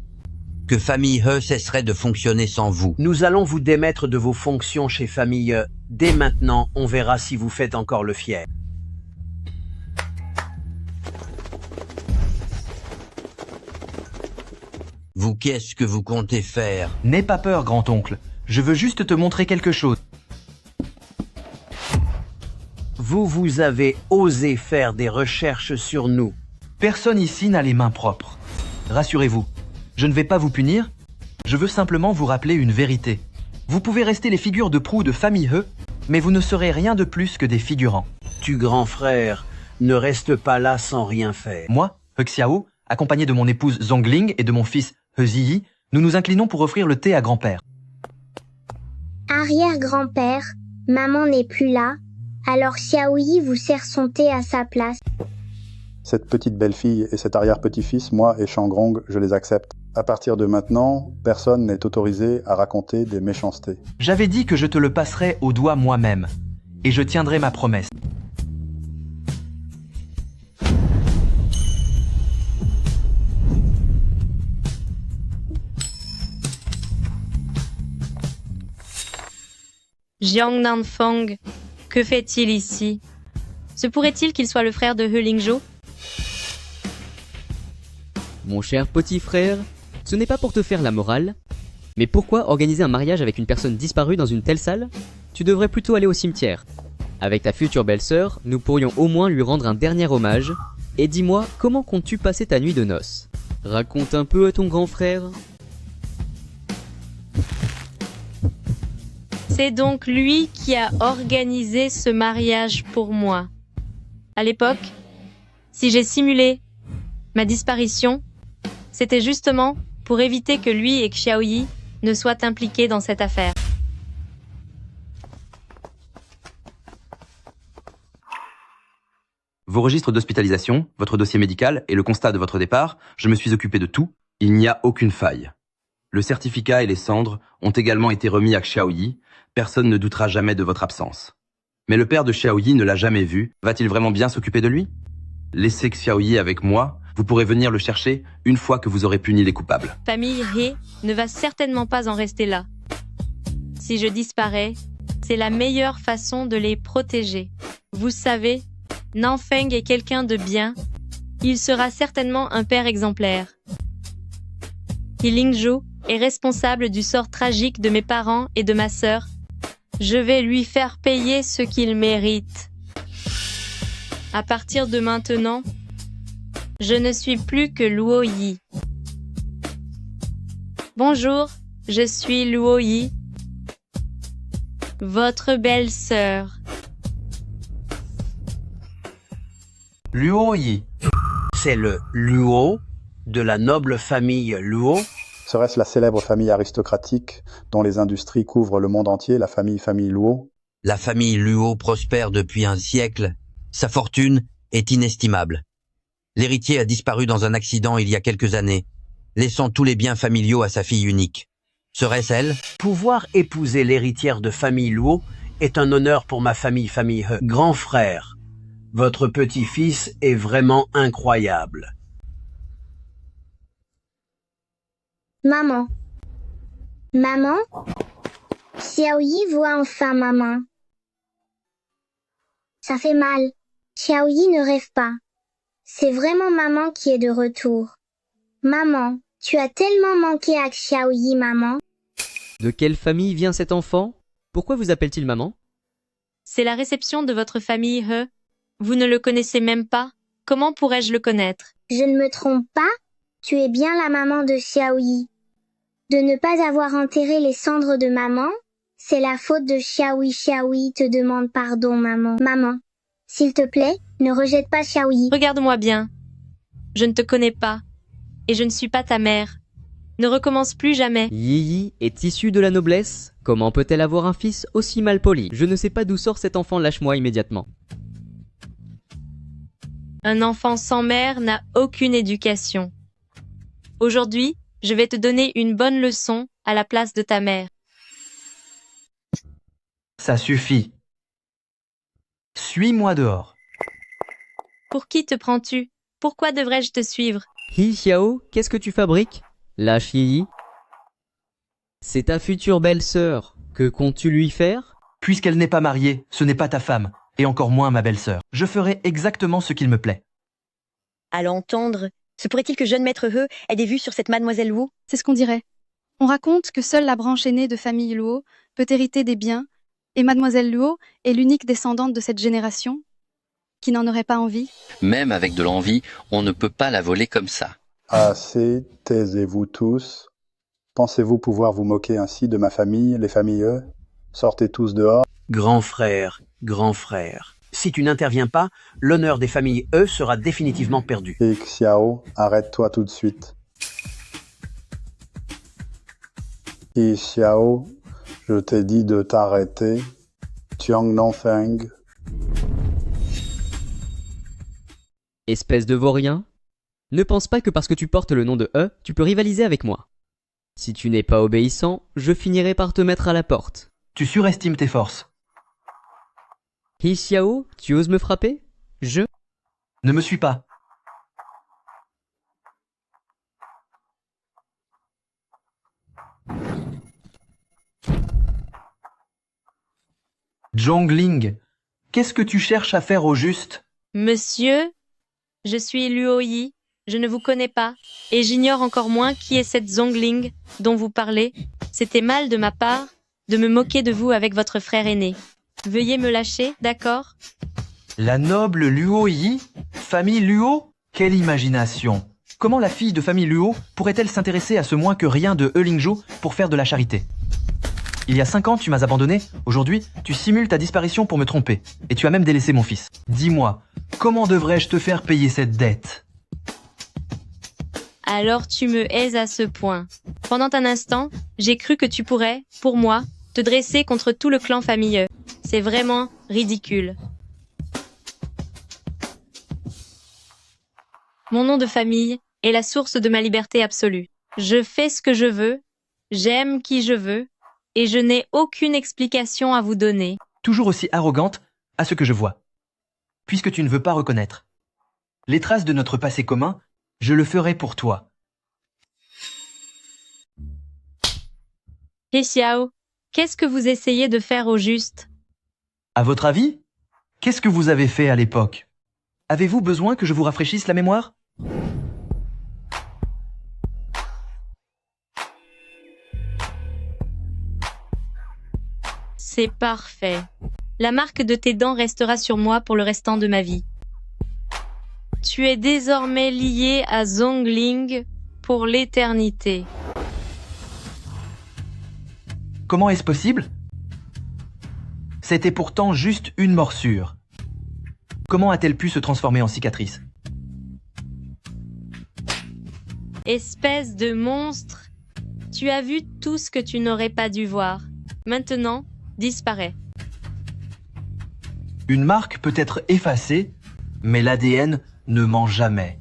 que famille He cesserait de fonctionner sans vous. Nous allons vous démettre de vos fonctions chez famille He. Dès maintenant, on verra si vous faites encore le fier. Vous, qu'est-ce que vous comptez faire? N'aie pas peur, grand-oncle. Je veux juste te montrer quelque chose. Vous avez osé faire des recherches sur nous. Personne ici n'a les mains propres. Rassurez-vous, je ne vais pas vous punir. Je veux simplement vous rappeler une vérité. Vous pouvez rester les figures de proue de famille He, mais vous ne serez rien de plus que des figurants. Tu, grand frère, ne reste pas là sans rien faire. Moi, He Xiao, accompagné de mon épouse Zhang Ling et de mon fils He Ziyi, nous nous inclinons pour offrir le thé à grand-père. Arrière-grand-père, maman n'est plus là, alors Xiaoyi vous sert son thé à sa place. Cette petite belle-fille et cet arrière-petit-fils, moi et Shangrong, je les accepte. À partir de maintenant, personne n'est autorisé à raconter des méchancetés. J'avais dit que je te le passerais au doigt moi-même, et je tiendrai ma promesse. Jiang Nanfeng, que fait-il ici? Se pourrait-il qu'il soit le frère de He Lingzhou? Mon cher petit frère, ce n'est pas pour te faire la morale, mais pourquoi organiser un mariage avec une personne disparue dans une telle salle? Tu devrais plutôt aller au cimetière. Avec ta future belle-sœur, nous pourrions au moins lui rendre un dernier hommage. Et dis-moi, comment comptes-tu passer ta nuit de noces? Raconte un peu à ton grand frère. C'est donc lui qui a organisé ce mariage pour moi. À l'époque, si j'ai simulé ma disparition, c'était justement pour éviter que lui et Xiaoyi ne soient impliqués dans cette affaire. Vos registres d'hospitalisation, votre dossier médical et le constat de votre départ, je me suis occupé de tout. Il n'y a aucune faille. Le certificat et les cendres ont également été remis à Xiaoyi. Personne ne doutera jamais de votre absence. Mais le père de Xiaoyi ne l'a jamais vu. Va-t-il vraiment bien s'occuper de lui? Laissez Xiaoyi avec moi. Vous pourrez venir le chercher une fois que vous aurez puni les coupables. Famille He ne va certainement pas en rester là. Si je disparais, c'est la meilleure façon de les protéger. Vous savez, Nanfeng est quelqu'un de bien. Il sera certainement un père exemplaire. Lingzhu est responsable du sort tragique de mes parents et de ma sœur. Je vais lui faire payer ce qu'il mérite. À partir de maintenant, je ne suis plus que Luo Yi. Bonjour, je suis Luo Yi, votre belle-sœur. Luo Yi. C'est le Luo de la noble famille Luo. Serait-ce la célèbre famille aristocratique dont les industries couvrent le monde entier, la famille Luo? La famille Luo prospère depuis un siècle. Sa fortune est inestimable. L'héritier a disparu dans un accident il y a quelques années, laissant tous les biens familiaux à sa fille unique. Serait-ce elle? Pouvoir épouser l'héritière de famille Luo est un honneur pour ma famille He. Grand frère, votre petit-fils est vraiment incroyable. Maman. Maman? Xiaoyi voit enfin maman. Ça fait mal. Xiaoyi ne rêve pas. C'est vraiment maman qui est de retour. Maman, tu as tellement manqué à Xiaoyi, maman. De quelle famille vient cet enfant? Pourquoi vous appelle-t-il maman? C'est la réception de votre famille He. Vous ne le connaissez même pas? Comment pourrais-je le connaître? Je ne me trompe pas? Tu es bien la maman de Xiaoyi. De ne pas avoir enterré les cendres de maman, c'est la faute de Xiaoyi. Xiaoyi te demande pardon, maman. Maman, s'il te plaît, ne rejette pas Xiaoyi. Regarde-moi bien. Je ne te connais pas. Et je ne suis pas ta mère. Ne recommence plus jamais. Yi est issue de la noblesse. Comment peut-elle avoir un fils aussi mal poli? Je ne sais pas d'où sort cet enfant, lâche-moi immédiatement. Un enfant sans mère n'a aucune éducation. Aujourd'hui, je vais te donner une bonne leçon à la place de ta mère. Ça suffit. Suis-moi dehors. Pour qui te prends-tu? Pourquoi devrais-je te suivre? Hi Xiao, qu'est-ce que tu fabriques? Lâche Yi. C'est ta future belle-sœur. Que comptes-tu lui faire? Puisqu'elle n'est pas mariée, ce n'est pas ta femme, et encore moins ma belle-sœur. Je ferai exactement ce qu'il me plaît. À l'entendre, se pourrait-il que jeune maître He ait des vues sur cette mademoiselle Luo? C'est ce qu'on dirait. On raconte que seule la branche aînée de famille Luo peut hériter des biens, et mademoiselle Luo est l'unique descendante de cette génération qui n'en aurait pas envie. Même avec de l'envie, on ne peut pas la voler comme ça. Assez, taisez-vous tous. Pensez-vous pouvoir vous moquer ainsi de ma famille, les familles He? Sortez tous dehors. Grand frère, si tu n'interviens pas, l'honneur des familles He sera définitivement perdu. Et Xiao, arrête-toi tout de suite. Et Xiao, je t'ai dit de t'arrêter. Tiang Nanfeng. Espèce de vaurien. Ne pense pas que parce que tu portes le nom de He, tu peux rivaliser avec moi. Si tu n'es pas obéissant, je finirai par te mettre à la porte. Tu surestimes tes forces. Hi Xiao, tu oses me frapper? Je... Ne me suis pas. Zhongling, qu'est-ce que tu cherches à faire au juste? Monsieur, je suis Luo Yi, je ne vous connais pas, et j'ignore encore moins qui est cette Zhongling dont vous parlez. C'était mal de ma part de me moquer de vous avec votre frère aîné. Veuillez me lâcher, d'accord? La noble Luo Yi? Famille Luo? Quelle imagination! Comment la fille de famille Luo pourrait-elle s'intéresser à ce moins que rien de He Lingzhu pour faire de la charité? Il y a 5 ans, tu m'as abandonné. Aujourd'hui, tu simules ta disparition pour me tromper. Et tu as même délaissé mon fils. Dis-moi, comment devrais-je te faire payer cette dette? Alors tu me haises à ce point. Pendant un instant, j'ai cru que tu pourrais, pour moi, te dresser contre tout le clan familleux. C'est vraiment ridicule. Mon nom de famille est la source de ma liberté absolue. Je fais ce que je veux, j'aime qui je veux, et je n'ai aucune explication à vous donner. Toujours aussi arrogante à ce que je vois. Puisque tu ne veux pas reconnaître. Les traces de notre passé commun, je le ferai pour toi. He Xiao, qu'est-ce que vous essayez de faire au juste? À votre avis, qu'est-ce que vous avez fait à l'époque? Avez-vous besoin que je vous rafraîchisse la mémoire? C'est parfait. La marque de tes dents restera sur moi pour le restant de ma vie. Tu es désormais lié à Zhongling pour l'éternité. Comment est-ce possible? C'était pourtant juste une morsure. Comment a-t-elle pu se transformer en cicatrice? Espèce de monstre, tu as vu tout ce que tu n'aurais pas dû voir. Maintenant, disparaît. Une marque peut être effacée, mais l'ADN ne ment jamais.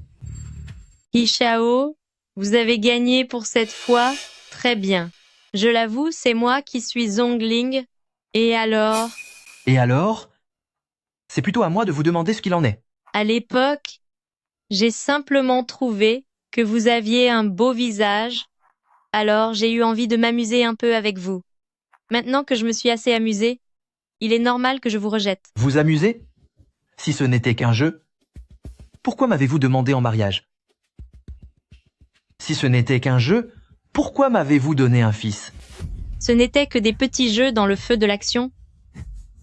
He Xiao, vous avez gagné pour cette fois, très bien. Je l'avoue, c'est moi qui suis Zhongling. Et alors? Et alors? C'est plutôt à moi de vous demander ce qu'il en est. À l'époque, j'ai simplement trouvé que vous aviez un beau visage, alors j'ai eu envie de m'amuser un peu avec vous. Maintenant que je me suis assez amusée, il est normal que je vous rejette. Vous amusez? Si ce n'était qu'un jeu, pourquoi m'avez-vous demandé en mariage? Si ce n'était qu'un jeu, pourquoi m'avez-vous donné un fils? Ce n'était que des petits jeux dans le feu de l'action.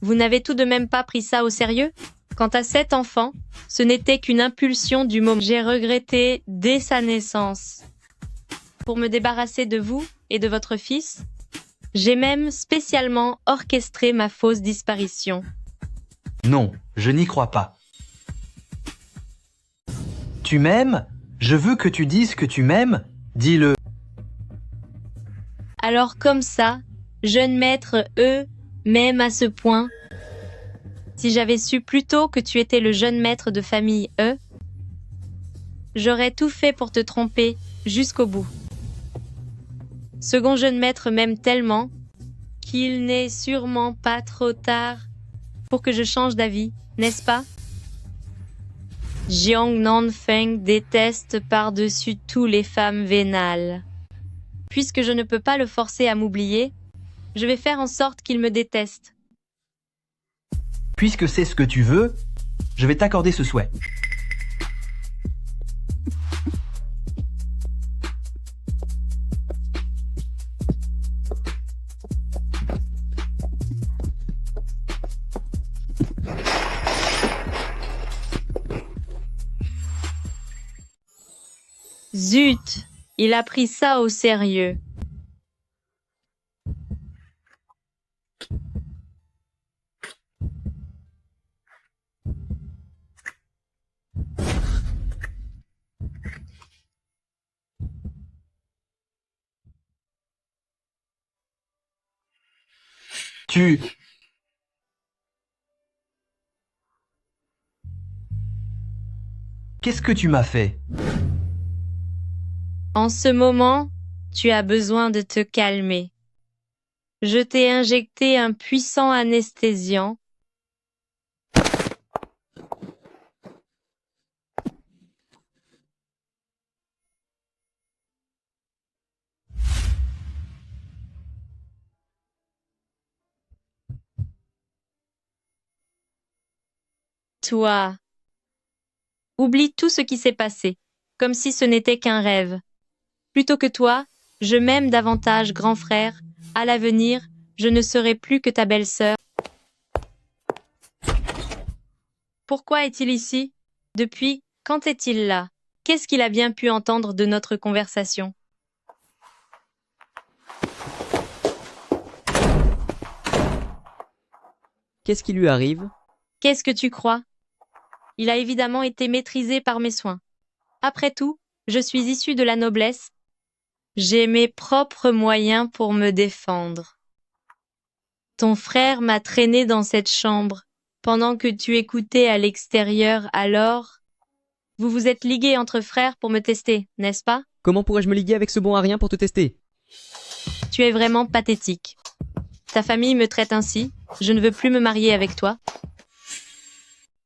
Vous n'avez tout de même pas pris ça au sérieux? Quant à cet enfant, ce n'était qu'une impulsion du moment. J'ai regretté dès sa naissance. Pour me débarrasser de vous et de votre fils, j'ai même spécialement orchestré ma fausse disparition. Non, je n'y crois pas. Tu m'aimes? Je veux que tu dises que tu m'aimes. Dis-le. Alors comme ça, jeune maître m'aime à ce point. Si j'avais su plus tôt que tu étais le jeune maître de famille j'aurais tout fait pour te tromper jusqu'au bout. Second jeune maître m'aime tellement qu'il n'est sûrement pas trop tard pour que je change d'avis, n'est-ce pas? Jiang Nanfeng déteste par-dessus tout les femmes vénales. Puisque je ne peux pas le forcer à m'oublier, je vais faire en sorte qu'il me déteste. Puisque c'est ce que tu veux, je vais t'accorder ce souhait. Zut, il a pris ça au sérieux. Qu'est-ce que tu m'as fait? En ce moment, tu as besoin de te calmer. Je t'ai injecté un puissant anesthésiant. Toi, oublie tout ce qui s'est passé, comme si ce n'était qu'un rêve. Plutôt que toi, je m'aime davantage, grand frère. À l'avenir, je ne serai plus que ta belle-sœur. Pourquoi est-il ici? Depuis quand est-il là? Qu'est-ce qu'il a bien pu entendre de notre conversation? qu'est-ce qui lui arrive? Qu'est-ce que tu crois? Il a évidemment été maîtrisé par mes soins. Après tout, je suis issue de la noblesse. J'ai mes propres moyens pour me défendre. Ton frère m'a traîné dans cette chambre pendant que tu écoutais à l'extérieur, alors vous vous êtes ligués entre frères pour me tester, n'est-ce pas? Comment pourrais-je me liguer avec ce bon à rien pour te tester? Tu es vraiment pathétique. Ta famille me traite ainsi, je ne veux plus me marier avec toi.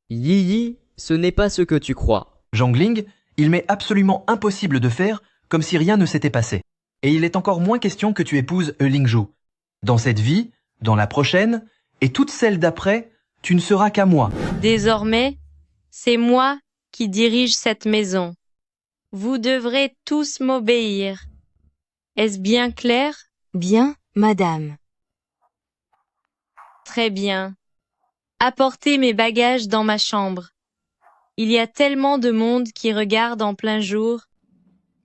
Yi Yi, ce n'est pas ce que tu crois. Zhongling, il m'est absolument impossible de faire comme si rien ne s'était passé. Et il est encore moins question que tu épouses Lingzhou. Dans cette vie, dans la prochaine, et toutes celles d'après, tu ne seras qu'à moi. Désormais, c'est moi qui dirige cette maison. Vous devrez tous m'obéir. Est-ce bien clair? Bien, madame. Très bien. Apportez mes bagages dans ma chambre. Il y a tellement de monde qui regarde en plein jour.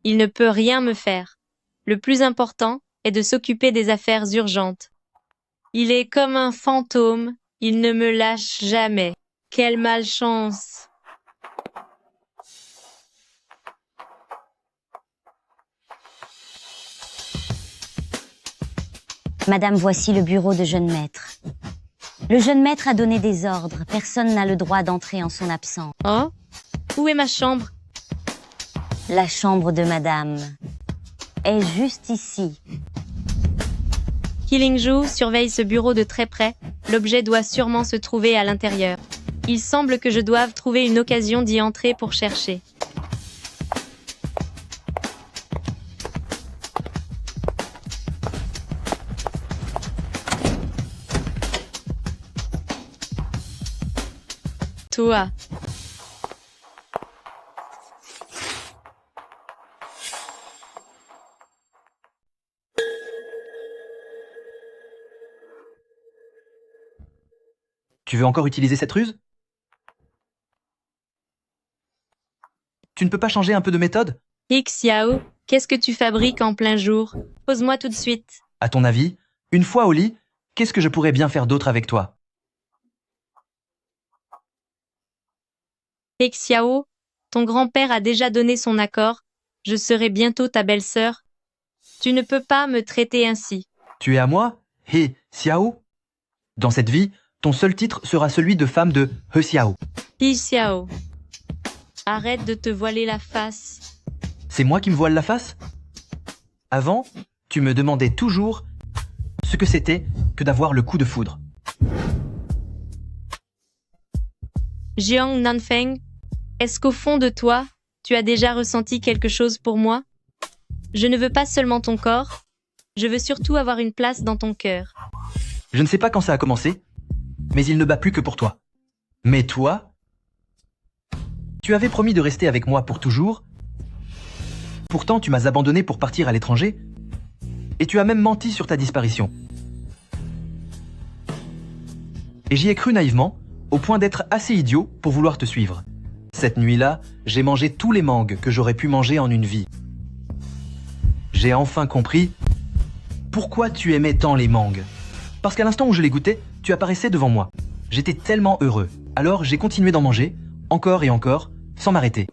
Il ne peut rien me faire. Le plus important est de s'occuper des affaires urgentes. Il est comme un fantôme, il ne me lâche jamais. Quelle malchance! Madame, voici le bureau de jeune maître. Le jeune maître a donné des ordres. Personne n'a le droit d'entrer en son absence. Oh? Où est ma chambre? La chambre de madame est juste ici. Lingzhou surveille ce bureau de très près. L'objet doit sûrement se trouver à l'intérieur. Il semble que je doive trouver une occasion d'y entrer pour chercher. Toi. Tu veux encore utiliser cette ruse? Tu ne peux pas changer un peu de méthode? Xiao, qu'est-ce que tu fabriques en plein jour? Pose-moi tout de suite. À ton avis, une fois au lit, qu'est-ce que je pourrais bien faire d'autre avec toi? Xiao, ton grand-père a déjà donné son accord. Je serai bientôt ta belle-sœur. Tu ne peux pas me traiter ainsi. Tu es à moi? He Xiao? Dans cette vie, ton seul titre sera celui de femme de He Xiao. Xiao, arrête de te voiler la face. C'est moi qui me voile la face? Avant, tu me demandais toujours ce que c'était que d'avoir le coup de foudre. Jiang Nanfeng, est-ce qu'au fond de toi, tu as déjà ressenti quelque chose pour moi? Je ne veux pas seulement ton corps, je veux surtout avoir une place dans ton cœur. Je ne sais pas quand ça a commencé, mais il ne bat plus que pour toi. Mais toi, tu avais promis de rester avec moi pour toujours. Pourtant, tu m'as abandonné pour partir à l'étranger, et tu as même menti sur ta disparition. Et j'y ai cru naïvement, au point d'être assez idiot pour vouloir te suivre. Cette nuit-là, j'ai mangé tous les mangues que j'aurais pu manger en une vie. J'ai enfin compris pourquoi tu aimais tant les mangues. Parce qu'à l'instant où je les goûtais, tu apparaissais devant moi. J'étais tellement heureux. Alors j'ai continué d'en manger, encore et encore, sans m'arrêter.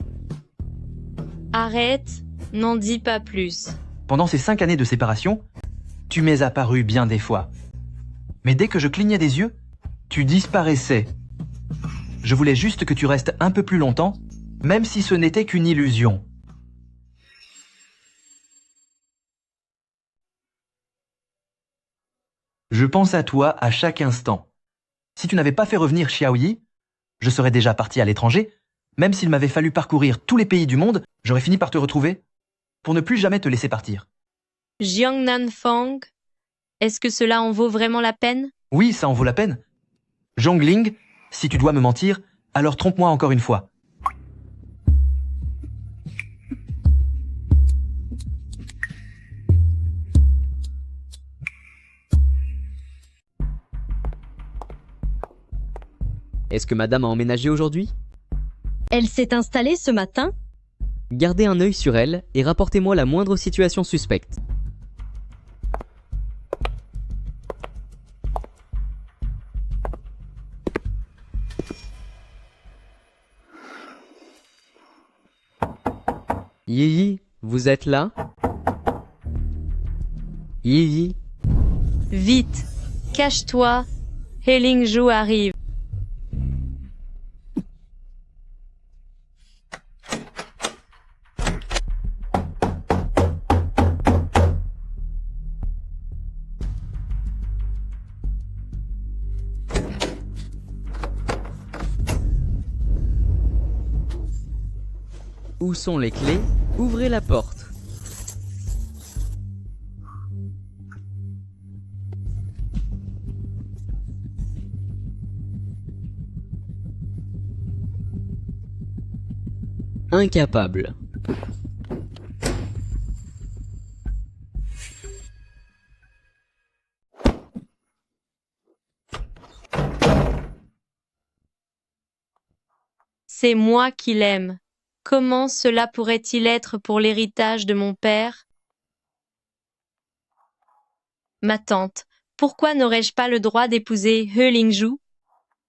Arrête, n'en dis pas plus. Pendant ces 5 années de séparation, tu m'es apparu bien des fois. Mais dès que je clignais des yeux, tu disparaissais. Je voulais juste que tu restes un peu plus longtemps, même si ce n'était qu'une illusion. Je pense à toi à chaque instant. Si tu n'avais pas fait revenir Xiaoyi, je serais déjà parti à l'étranger. Même s'il m'avait fallu parcourir tous les pays du monde, j'aurais fini par te retrouver, pour ne plus jamais te laisser partir. Jiang Nanfeng, est-ce que cela en vaut vraiment la peine? Oui, ça en vaut la peine. Zhongling, si tu dois me mentir, alors trompe-moi encore une fois. Est-ce que madame a emménagé aujourd'hui? Elle s'est installée ce matin? Gardez un œil sur elle et rapportez-moi la moindre situation suspecte. Yi, vous êtes là? Yi, Vite, cache-toi, He Lingzhu arrive. où sont les clés? Ouvrez la porte. Incapable. C'est moi qui l'aime. Comment cela pourrait-il être pour l'héritage de mon père? Ma tante, pourquoi n'aurais-je pas le droit d'épouser He Lingzhu?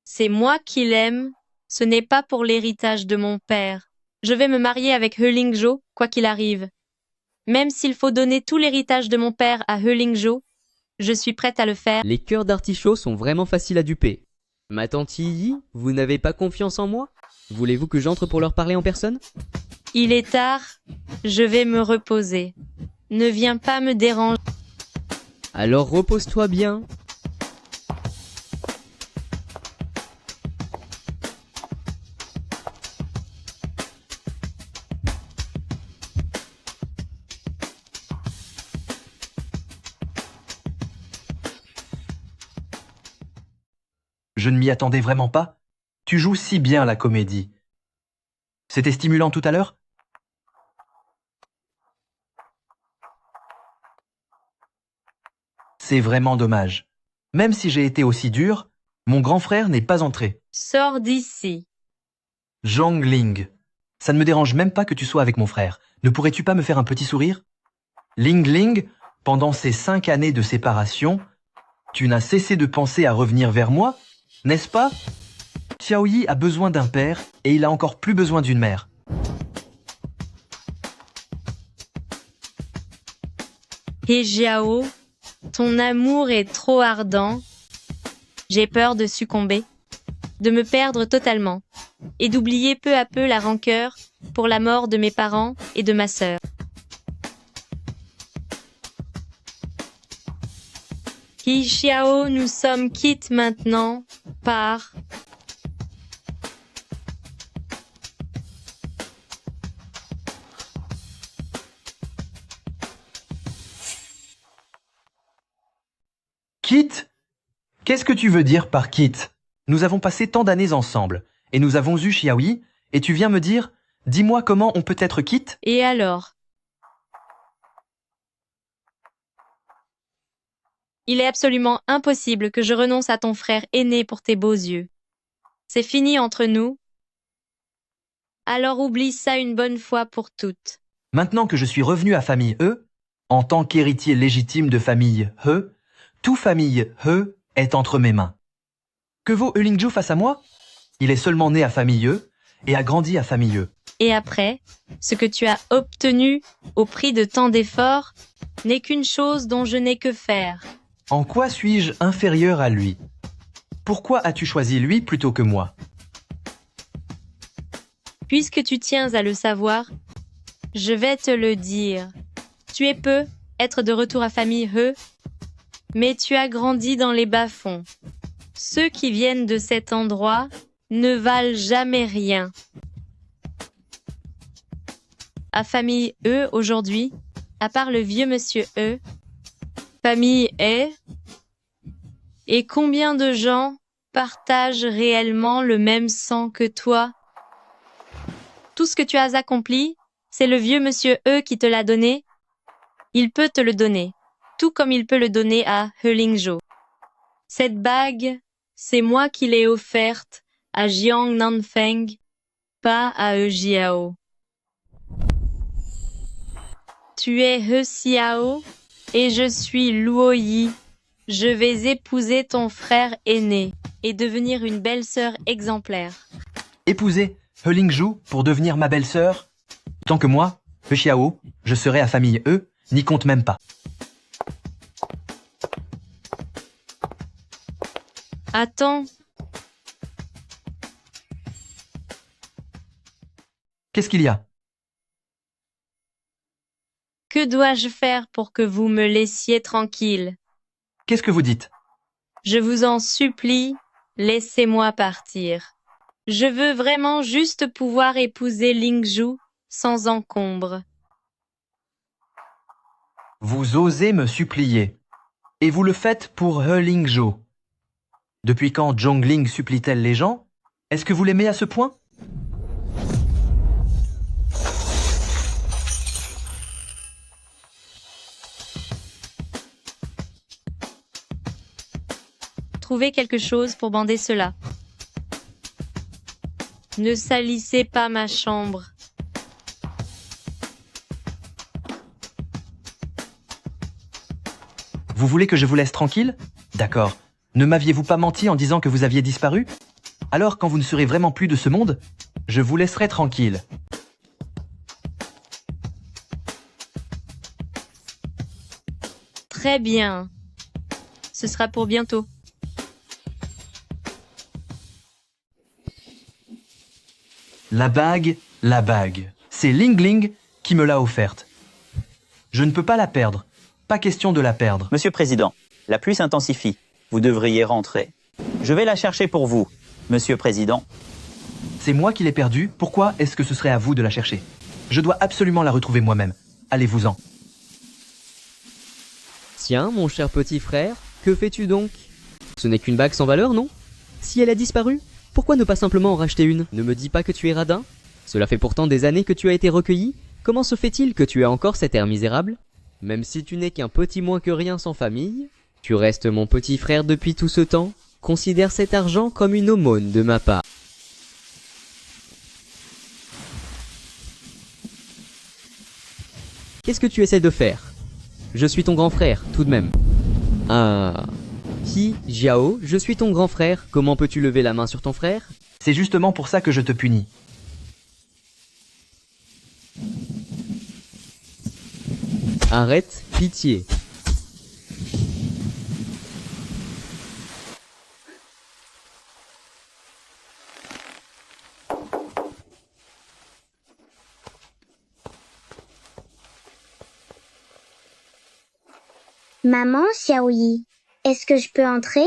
C'est moi qui l'aime, ce n'est pas pour l'héritage de mon père. Je vais me marier avec He Lingzhu, quoi qu'il arrive. Même s'il faut donner tout l'héritage de mon père à He Lingzhu, je suis prête à le faire. Les cœurs d'artichaut sont vraiment faciles à duper. Ma tante Yi, vous n'avez pas confiance en moi? Voulez-vous que j'entre pour leur parler en personne? Il est tard, je vais me reposer. Ne viens pas me déranger. Alors repose-toi bien. Je ne m'y attendais vraiment pas. Tu joues si bien la comédie. C'était stimulant tout à l'heure? C'est vraiment dommage. Même si j'ai été aussi dur, mon grand frère n'est pas entré. Sors d'ici. Zhang Ling, ça ne me dérange même pas que tu sois avec mon frère. Ne pourrais-tu pas me faire un petit sourire? Ling Ling, pendant ces 5 années de séparation, tu n'as cessé de penser à revenir vers moi, n'est-ce pas? Xiaoyi a besoin d'un père et il a encore plus besoin d'une mère. He Jiao, ton amour est trop ardent. J'ai peur de succomber, de me perdre totalement et d'oublier peu à peu la rancœur pour la mort de mes parents et de ma sœur. He Xiao, nous sommes quittes maintenant, par... Quitte? Qu'est-ce que tu veux dire par quitte? Nous avons passé tant d'années ensemble, et nous avons eu Xiaoyi, et tu viens me dire, dis-moi comment on peut être quitte? Et alors? Il est absolument impossible que je renonce à ton frère aîné pour tes beaux yeux. C'est fini entre nous. Alors oublie ça une bonne fois pour toutes. Maintenant que je suis revenu à famille E, en tant qu'héritier légitime de famille He, tout famille He est entre mes mains. Que vaut He Lingzhu face à moi? Il est seulement né à famille E et a grandi à famille E. Et après, ce que tu as obtenu au prix de tant d'efforts n'est qu'une chose dont je n'ai que faire. En quoi suis-je inférieur à lui? Pourquoi as-tu choisi lui plutôt que moi? Puisque tu tiens à le savoir, je vais te le dire. Tu es peu être de retour à famille He, mais tu as grandi dans les bas-fonds. Ceux qui viennent de cet endroit ne valent jamais rien. À famille E aujourd'hui, à part le vieux monsieur E, famille est, et combien de gens partagent réellement le même sang que toi? Tout ce que tu as accompli, c'est le vieux monsieur E qui te l'a donné. Il peut te le donner, tout comme il peut le donner à He Lingzhu. Cette bague, c'est moi qui l'ai offerte à Jiang Nanfeng, pas à He Jiao. Tu es He Xiao et je suis Luo Yi. Je vais épouser ton frère aîné et devenir une belle-sœur exemplaire. Épouser He Lingzhu pour devenir ma belle-sœur? Tant que moi, Xiao, je serai à famille E, n'y compte même pas. Attends, Qu'est-ce qu'il y a? que dois-je faire pour que vous me laissiez tranquille? Qu'est-ce que vous dites? Je vous en supplie, laissez-moi partir. Je veux vraiment juste pouvoir épouser Lingzhu sans encombre. Vous osez me supplier. Et vous le faites pour He Lingzhou. Depuis quand Zhongling supplie-t-elle les gens? Est-ce que vous l'aimez à ce point? Trouvez quelque chose pour bander cela. Ne salissez pas ma chambre. Vous voulez que je vous laisse tranquille? D'accord. Ne m'aviez-vous pas menti en disant que vous aviez disparu? Alors, quand vous ne serez vraiment plus de ce monde, je vous laisserai tranquille. Très bien. Ce sera pour bientôt. La bague. C'est Ling Ling qui me l'a offerte. Je ne peux pas la perdre. Pas question de la perdre. Monsieur le Président, la pluie s'intensifie. Vous devriez rentrer. Je vais la chercher pour vous, Monsieur le Président. C'est moi qui l'ai perdue. Pourquoi est-ce que ce serait à vous de la chercher? Je dois absolument la retrouver moi-même. Allez-vous-en. Tiens, mon cher petit frère, que fais-tu donc? Ce n'est qu'une bague sans valeur, non? Si elle a disparu, pourquoi ne pas simplement en racheter une? Ne me dis pas que tu es radin. Cela fait pourtant des années que tu as été recueilli. Comment se fait-il que tu aies encore cet air misérable? Même si tu n'es qu'un petit moins que rien sans famille, tu restes mon petit frère depuis tout ce temps. Considère cet argent comme une aumône de ma part. Qu'est-ce que tu essaies de faire? Je suis ton grand frère, tout de même. Ah... Qui, Jiao, je suis ton grand frère. Comment peux-tu lever la main sur ton frère? C'est justement pour ça que je te punis. Arrête, pitié. Maman, Xiaoyi, est-ce que je peux entrer?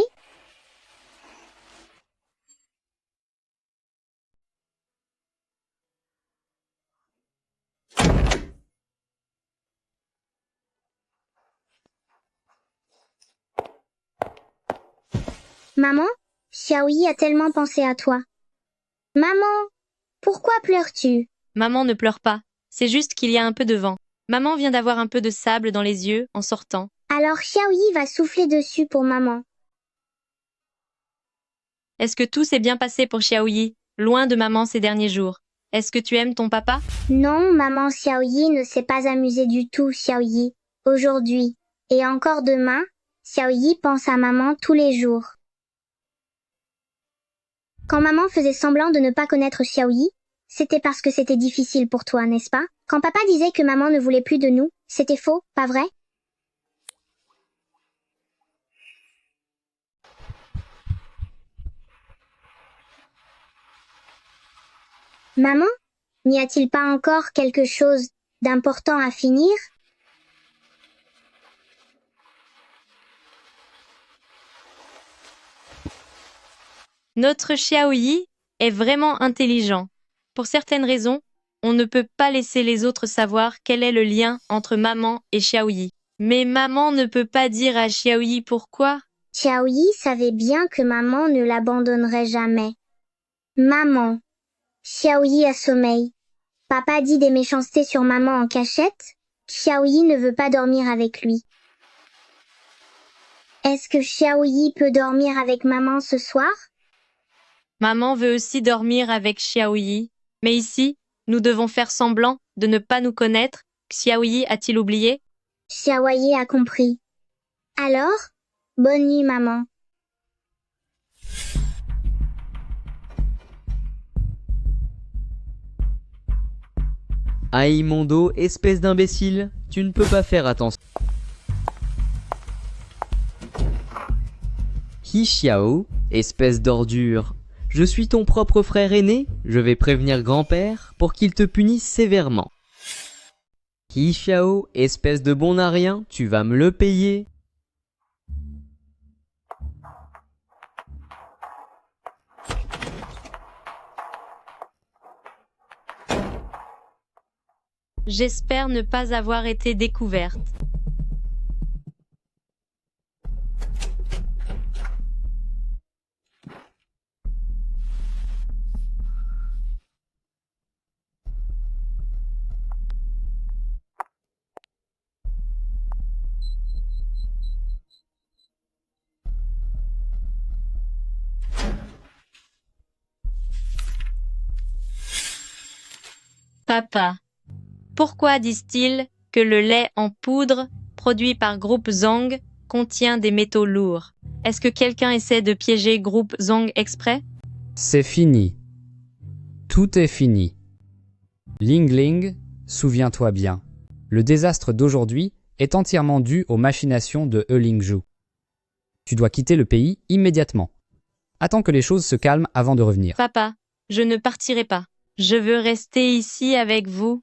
Maman, Xiaoyi a tellement pensé à toi. Maman, pourquoi pleures-tu? Maman ne pleure pas. C'est juste qu'il y a un peu de vent. Maman vient d'avoir un peu de sable dans les yeux en sortant. Alors Xiaoyi va souffler dessus pour maman. Est-ce que tout s'est bien passé pour Xiaoyi, loin de maman ces derniers jours? Est-ce que tu aimes ton papa? Non, maman Xiaoyi ne s'est pas amusée du tout, Xiaoyi. Aujourd'hui. Et encore demain, Xiaoyi pense à maman tous les jours. Quand maman faisait semblant de ne pas connaître Xiaoyi, c'était parce que c'était difficile pour toi, n'est-ce pas? Quand papa disait que maman ne voulait plus de nous, c'était faux, pas vrai? Maman, n'y a-t-il pas encore quelque chose d'important à finir? Notre Xiaoyi est vraiment intelligent. Pour certaines raisons, on ne peut pas laisser les autres savoir quel est le lien entre maman et Xiaoyi. Mais maman ne peut pas dire à Xiaoyi pourquoi. Xiaoyi savait bien que maman ne l'abandonnerait jamais. Maman. Xiaoyi a sommeil. Papa dit des méchancetés sur maman en cachette. Xiaoyi ne veut pas dormir avec lui. Est-ce que Xiaoyi peut dormir avec maman ce soir? Maman veut aussi dormir avec Xiaoyi. Mais ici, nous devons faire semblant de ne pas nous connaître. Xiaoyi a-t-il oublié? Xiaoyi a compris. Alors, bonne nuit maman. Aïe mon dos, espèce d'imbécile, tu ne peux pas faire attention. Hi Xiao, espèce d'ordure, je suis ton propre frère aîné, je vais prévenir grand-père pour qu'il te punisse sévèrement. Hi Xiao, espèce de bon à rien, tu vas me le payer. J'espère ne pas avoir été découverte. Papa. Pourquoi disent-ils que le lait en poudre, produit par Groupe Zhong, contient des métaux lourds? Est-ce que quelqu'un essaie de piéger Groupe Zhong exprès? C'est fini. Tout est fini. Ling Ling, souviens-toi bien. Le désastre d'aujourd'hui est entièrement dû aux machinations de He Lingzhu. Tu dois quitter le pays immédiatement. Attends que les choses se calment avant de revenir. Papa, je ne partirai pas. Je veux rester ici avec vous.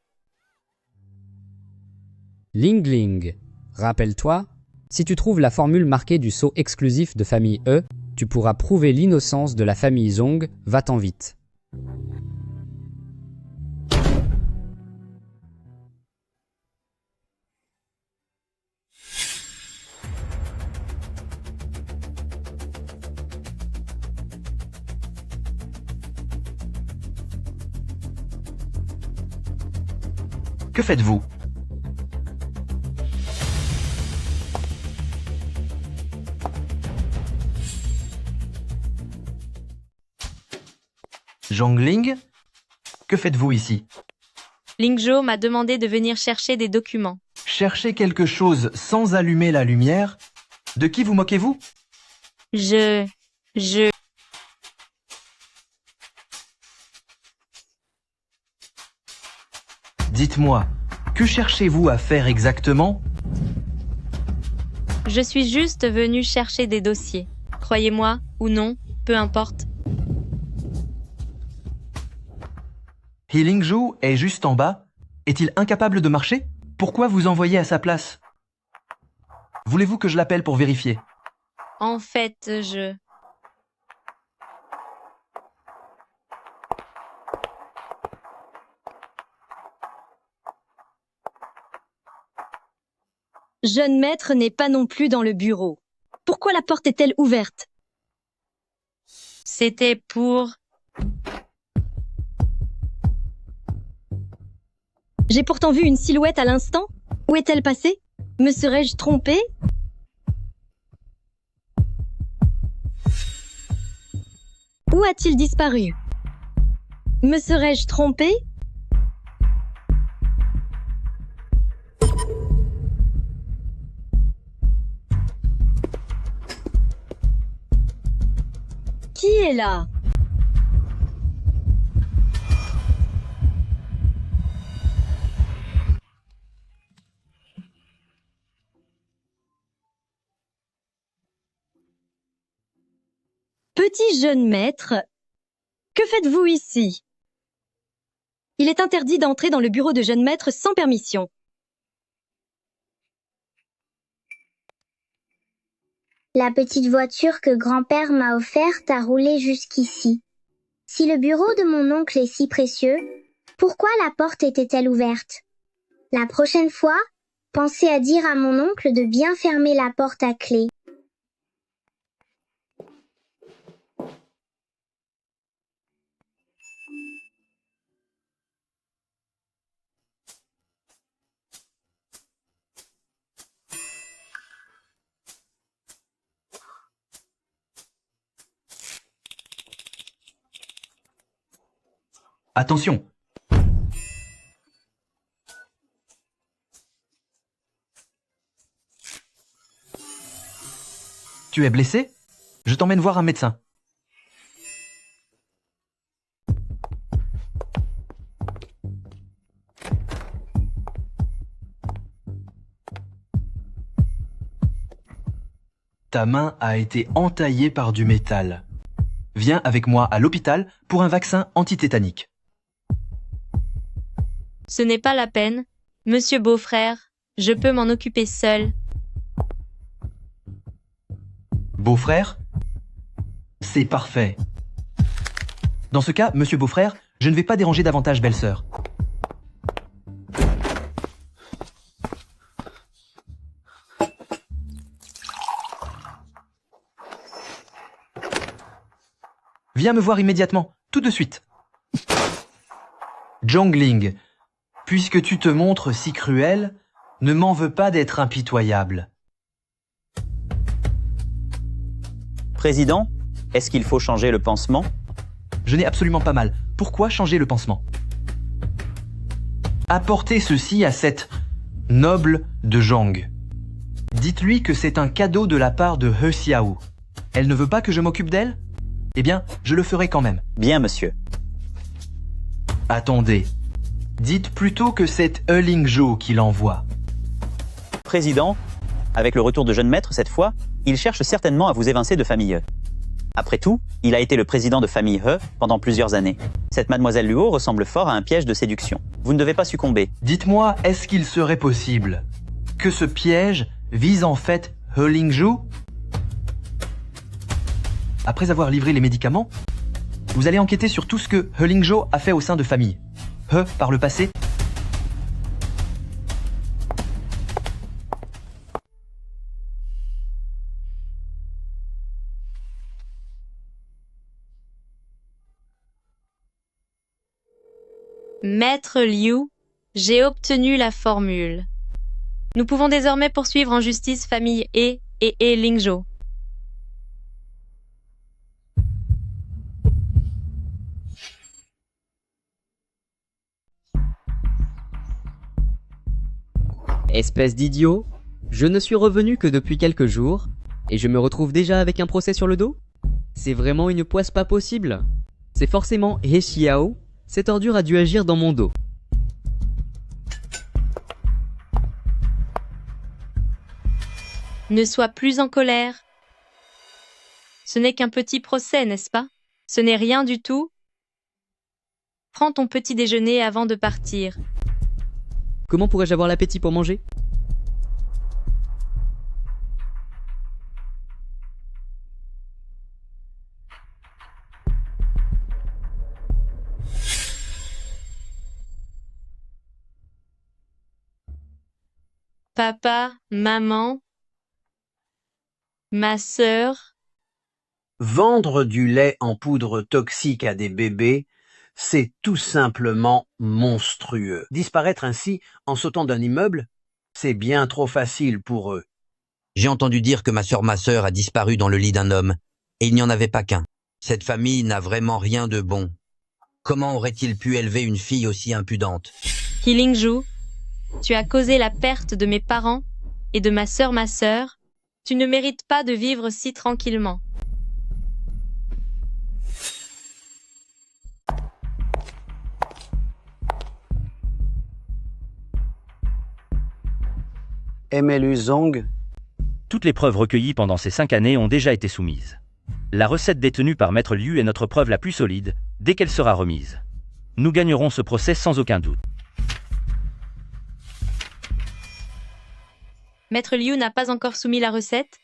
Ling Ling, rappelle-toi, si tu trouves la formule marquée du sceau exclusif de famille E, tu pourras prouver l'innocence de la famille Zhong, va-t'en vite. Que faites-vous? Zhongling, que faites-vous ici? Lingzhou m'a demandé de venir chercher des documents. Cherchez quelque chose sans allumer la lumière? De qui vous moquez-vous? Je... Dites-moi, que cherchez-vous à faire exactement? Je suis juste venu chercher des dossiers. Croyez-moi ou non, peu importe. He Lingzhu est juste en bas. Est-il incapable de marcher? Pourquoi vous envoyez à sa place? Voulez-vous que je l'appelle pour vérifier? En fait, je... Jeune maître n'est pas non plus dans le bureau. Pourquoi la porte est-elle ouverte? C'était pour... J'ai pourtant vu une silhouette à l'instant. Où est-elle passée? Me serais-je trompée? Où a-t-il disparu? Me serais-je trompée? Qui est là? Petit jeune maître, que faites-vous ici? Il est interdit d'entrer dans le bureau de jeune maître sans permission. La petite voiture que grand-père m'a offerte a roulé jusqu'ici. Si le bureau de mon oncle est si précieux, pourquoi la porte était-elle ouverte? La prochaine fois, pensez à dire à mon oncle de bien fermer la porte à clé. Attention! Tu es blessé? Je t'emmène voir un médecin. ta main a été entaillée par du métal. Viens avec moi à l'hôpital pour un vaccin antitétanique. Ce n'est pas la peine, monsieur Beaufrère, je peux m'en occuper seul. Beaufrère? C'est parfait. Dans ce cas, monsieur Beaufrère, je ne vais pas déranger davantage belle-sœur. Viens me voir immédiatement, tout de suite. Zhongling, puisque tu te montres si cruel, ne m'en veux pas d'être impitoyable. Président, est-ce qu'il faut changer le pansement? Je n'ai absolument pas mal. Pourquoi changer le pansement? Apportez ceci à cette noble de Zhang. Dites-lui que c'est un cadeau de la part de He Xiao. Elle ne veut pas que je m'occupe d'elle? Eh bien, je le ferai quand même. Bien, monsieur. Attendez. Dites plutôt que c'est He Lingzhou qui l'envoie. Président, avec le retour de jeune maître cette fois, il cherche certainement à vous évincer de famille He. Après tout, il a été le président de famille He pendant plusieurs années. Cette mademoiselle Luo ressemble fort à un piège de séduction. Vous ne devez pas succomber. Dites-moi, est-ce qu'il serait possible que ce piège vise en fait He Lingzhou? Après avoir livré les médicaments, vous allez enquêter sur tout ce que He Lingzhou a fait au sein de famille. He, par le passé, Maître Liu, j'ai obtenu la formule. Nous pouvons désormais poursuivre en justice famille He et He Lingzhou. Espèce d'idiot, je ne suis revenu que depuis quelques jours, et je me retrouve déjà avec un procès sur le dos? C'est vraiment une poisse pas possible. C'est forcément He Xiao, cette ordure a dû agir dans mon dos. Ne sois plus en colère. Ce n'est qu'un petit procès, n'est-ce pas? Ce n'est rien du tout. Prends ton petit déjeuner avant de partir. Comment pourrais-je avoir l'appétit pour manger? Papa, maman, ma sœur. Vendre du lait en poudre toxique à des bébés, c'est tout simplement monstrueux. Disparaître ainsi en sautant d'un immeuble, c'est bien trop facile pour eux. J'ai entendu dire que ma sœur a disparu dans le lit d'un homme, et il n'y en avait pas qu'un. Cette famille n'a vraiment rien de bon. Comment aurait-il pu élever une fille aussi impudente? He Lingzhou, tu as causé la perte de mes parents et de ma sœur. Tu ne mérites pas de vivre si tranquillement. MLU Zhang. Toutes les preuves recueillies pendant ces 5 années ont déjà été soumises. La recette détenue par Maître Liu est notre preuve la plus solide dès qu'elle sera remise. Nous gagnerons ce procès sans aucun doute. Maître Liu n'a pas encore soumis la recette?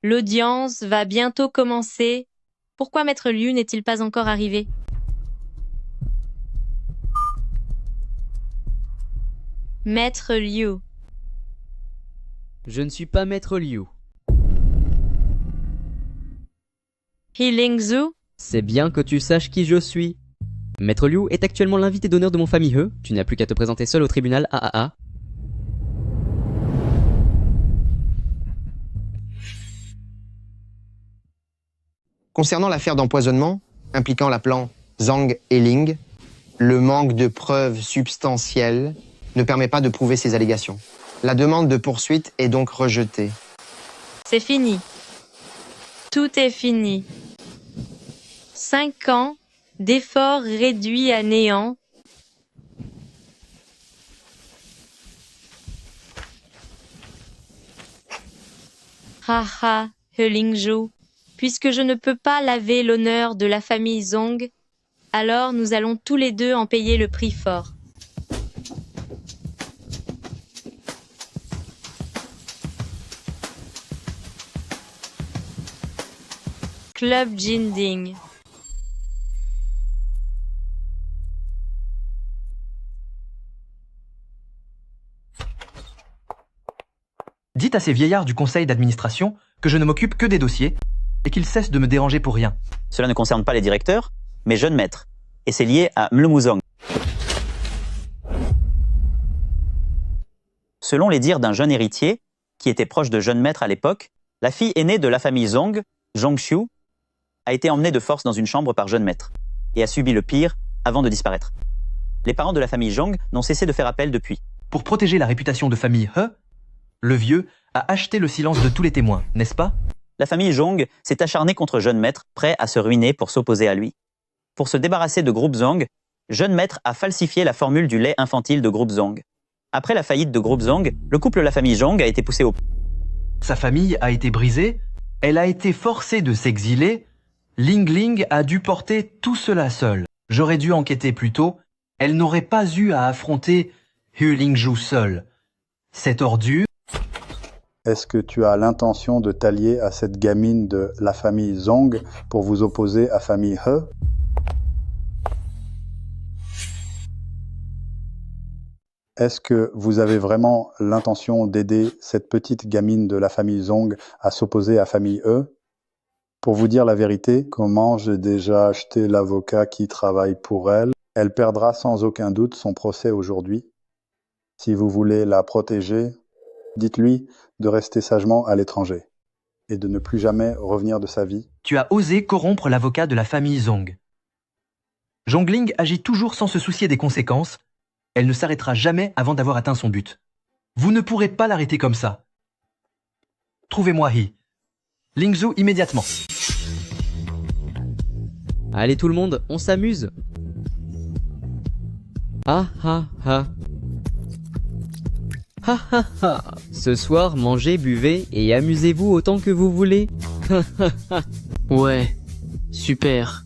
L'audience va bientôt commencer. Pourquoi Maître Liu n'est-il pas encore arrivé? Maître Liu. Je ne suis pas Maître Liu. He Lingzhou. C'est bien que tu saches qui je suis. Maître Liu est actuellement l'invité d'honneur de mon famille He. Tu n'as plus qu'à te présenter seul au tribunal AAA. Concernant l'affaire d'empoisonnement, impliquant l'appelant Zhang Heling, le manque de preuves substantielles ne permet pas de prouver ces allégations. La demande de poursuite est donc rejetée. C'est fini. Tout est fini. 5 ans d'efforts réduits à néant. Haha, He Lingzhou, puisque je ne peux pas laver l'honneur de la famille Zong, alors nous allons tous les deux en payer le prix fort. Club Jinding. Dites à ces vieillards du conseil d'administration que je ne m'occupe que des dossiers et qu'ils cessent de me déranger pour rien. Cela ne concerne pas les directeurs, mais jeune maître. Et c'est lié à Mlemuzong. Selon les dires d'un jeune héritier, qui était proche de jeune maître à l'époque, la fille aînée de la famille Zong, Zhongxiu, a été emmenée de force dans une chambre par jeune maître et a subi le pire avant de disparaître. Les parents de la famille Zhong n'ont cessé de faire appel depuis. Pour protéger la réputation de famille He, le vieux a acheté le silence de tous les témoins, n'est-ce pas? La famille Zhong s'est acharnée contre jeune maître, prêt à se ruiner pour s'opposer à lui. Pour se débarrasser de groupe Zong, jeune maître a falsifié la formule du lait infantile de groupe Zong. Après la faillite de groupe Zong, le couple la famille Zhong a été poussé au... Sa famille a été brisée, elle a été forcée de s'exiler, Ling Ling a dû porter tout cela seule. J'aurais dû enquêter plus tôt, elle n'aurait pas eu à affronter He Lingzhou seule. Cette ordure... Est-ce que tu as l'intention de t'allier à cette gamine de la famille Zong pour vous opposer à famille He? Est-ce que vous avez vraiment l'intention d'aider cette petite gamine de la famille Zong à s'opposer à famille He? Pour vous dire la vérité, comment j'ai déjà acheté l'avocat qui travaille pour elle, elle perdra sans aucun doute son procès aujourd'hui. Si vous voulez la protéger, dites-lui de rester sagement à l'étranger et de ne plus jamais revenir de sa vie. Tu as osé corrompre l'avocat de la famille Zong. Zhongling agit toujours sans se soucier des conséquences. Elle ne s'arrêtera jamais avant d'avoir atteint son but. Vous ne pourrez pas l'arrêter comme ça. Trouvez-moi He. Lingzhou immédiatement. Allez tout le monde, on s'amuse. Ah ah ah. Ha ha ha. Ce soir, mangez, buvez et amusez-vous autant que vous voulez. Ouais, super.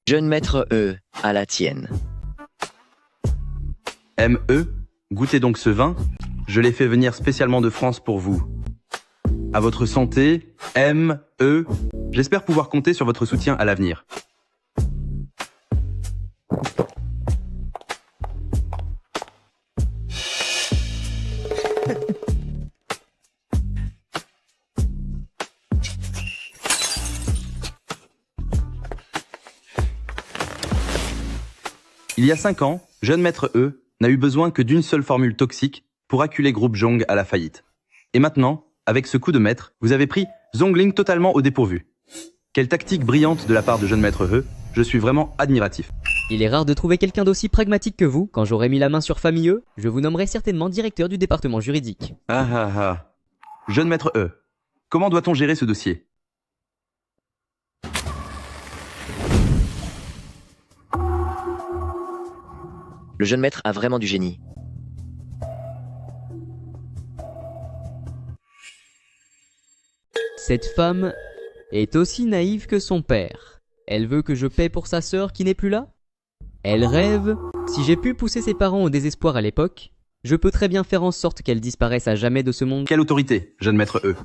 Jeune maître E, à la tienne. M.E., goûtez donc ce vin. Je l'ai fait venir spécialement de France pour vous. À votre santé, M.E. J'espère pouvoir compter sur votre soutien à l'avenir. Il y a 5 ans, jeune maître E n'a eu besoin que d'une seule formule toxique pour acculer groupe Zhong à la faillite. Et maintenant, avec ce coup de maître, vous avez pris Zhongling totalement au dépourvu. Quelle tactique brillante de la part de jeune maître E, je suis vraiment admiratif. Il est rare de trouver quelqu'un d'aussi pragmatique que vous. Quand j'aurai mis la main sur famille E, je vous nommerai certainement directeur du département juridique. Ah ah ah. Jeune maître E, comment doit-on gérer ce dossier? Le jeune maître a vraiment du génie. Cette femme est aussi naïve que son père. Elle veut que je paie pour sa sœur qui n'est plus là? Elle rêve. Si j'ai pu pousser ses parents au désespoir à l'époque, je peux très bien faire en sorte qu'elle disparaisse à jamais de ce monde. Quelle autorité, jeune maître E?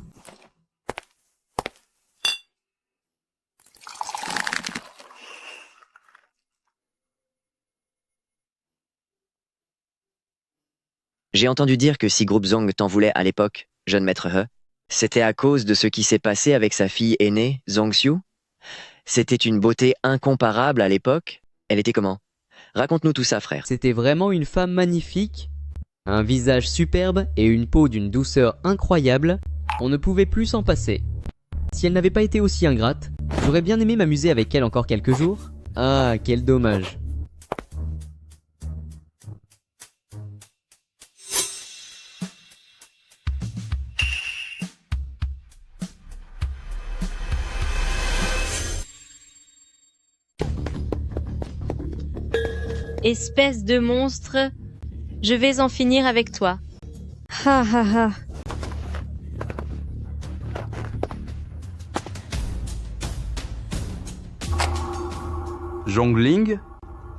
J'ai entendu dire que si groupe Zong t'en voulait à l'époque, jeune maître He, c'était à cause de ce qui s'est passé avec sa fille aînée, Zongxiu. C'était une beauté incomparable à l'époque. Elle était comment? Raconte-nous tout ça, frère. C'était vraiment une femme magnifique, un visage superbe et une peau d'une douceur incroyable. On ne pouvait plus s'en passer. Si elle n'avait pas été aussi ingrate, j'aurais bien aimé m'amuser avec elle encore quelques jours. Ah, quel dommage. Espèce de monstre, je vais en finir avec toi. Ha ha ha. Zhongling,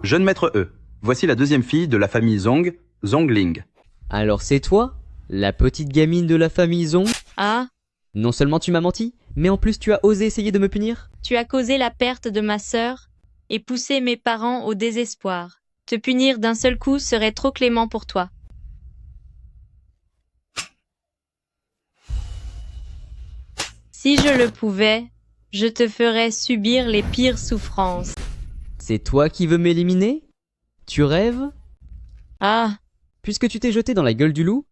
jeune maître E. Voici la deuxième fille de la famille Zong, Zhongling. Alors c'est toi, la petite gamine de la famille Zong? Ah, Non seulement tu m'as menti, mais en plus tu as osé essayer de me punir? tu as causé la perte de ma sœur et poussé mes parents au désespoir. Te punir d'un seul coup serait trop clément pour toi. Si je le pouvais, je te ferais subir les pires souffrances. C'est toi qui veux m'éliminer? Tu rêves? Ah, Puisque tu t'es jeté dans la gueule du loup,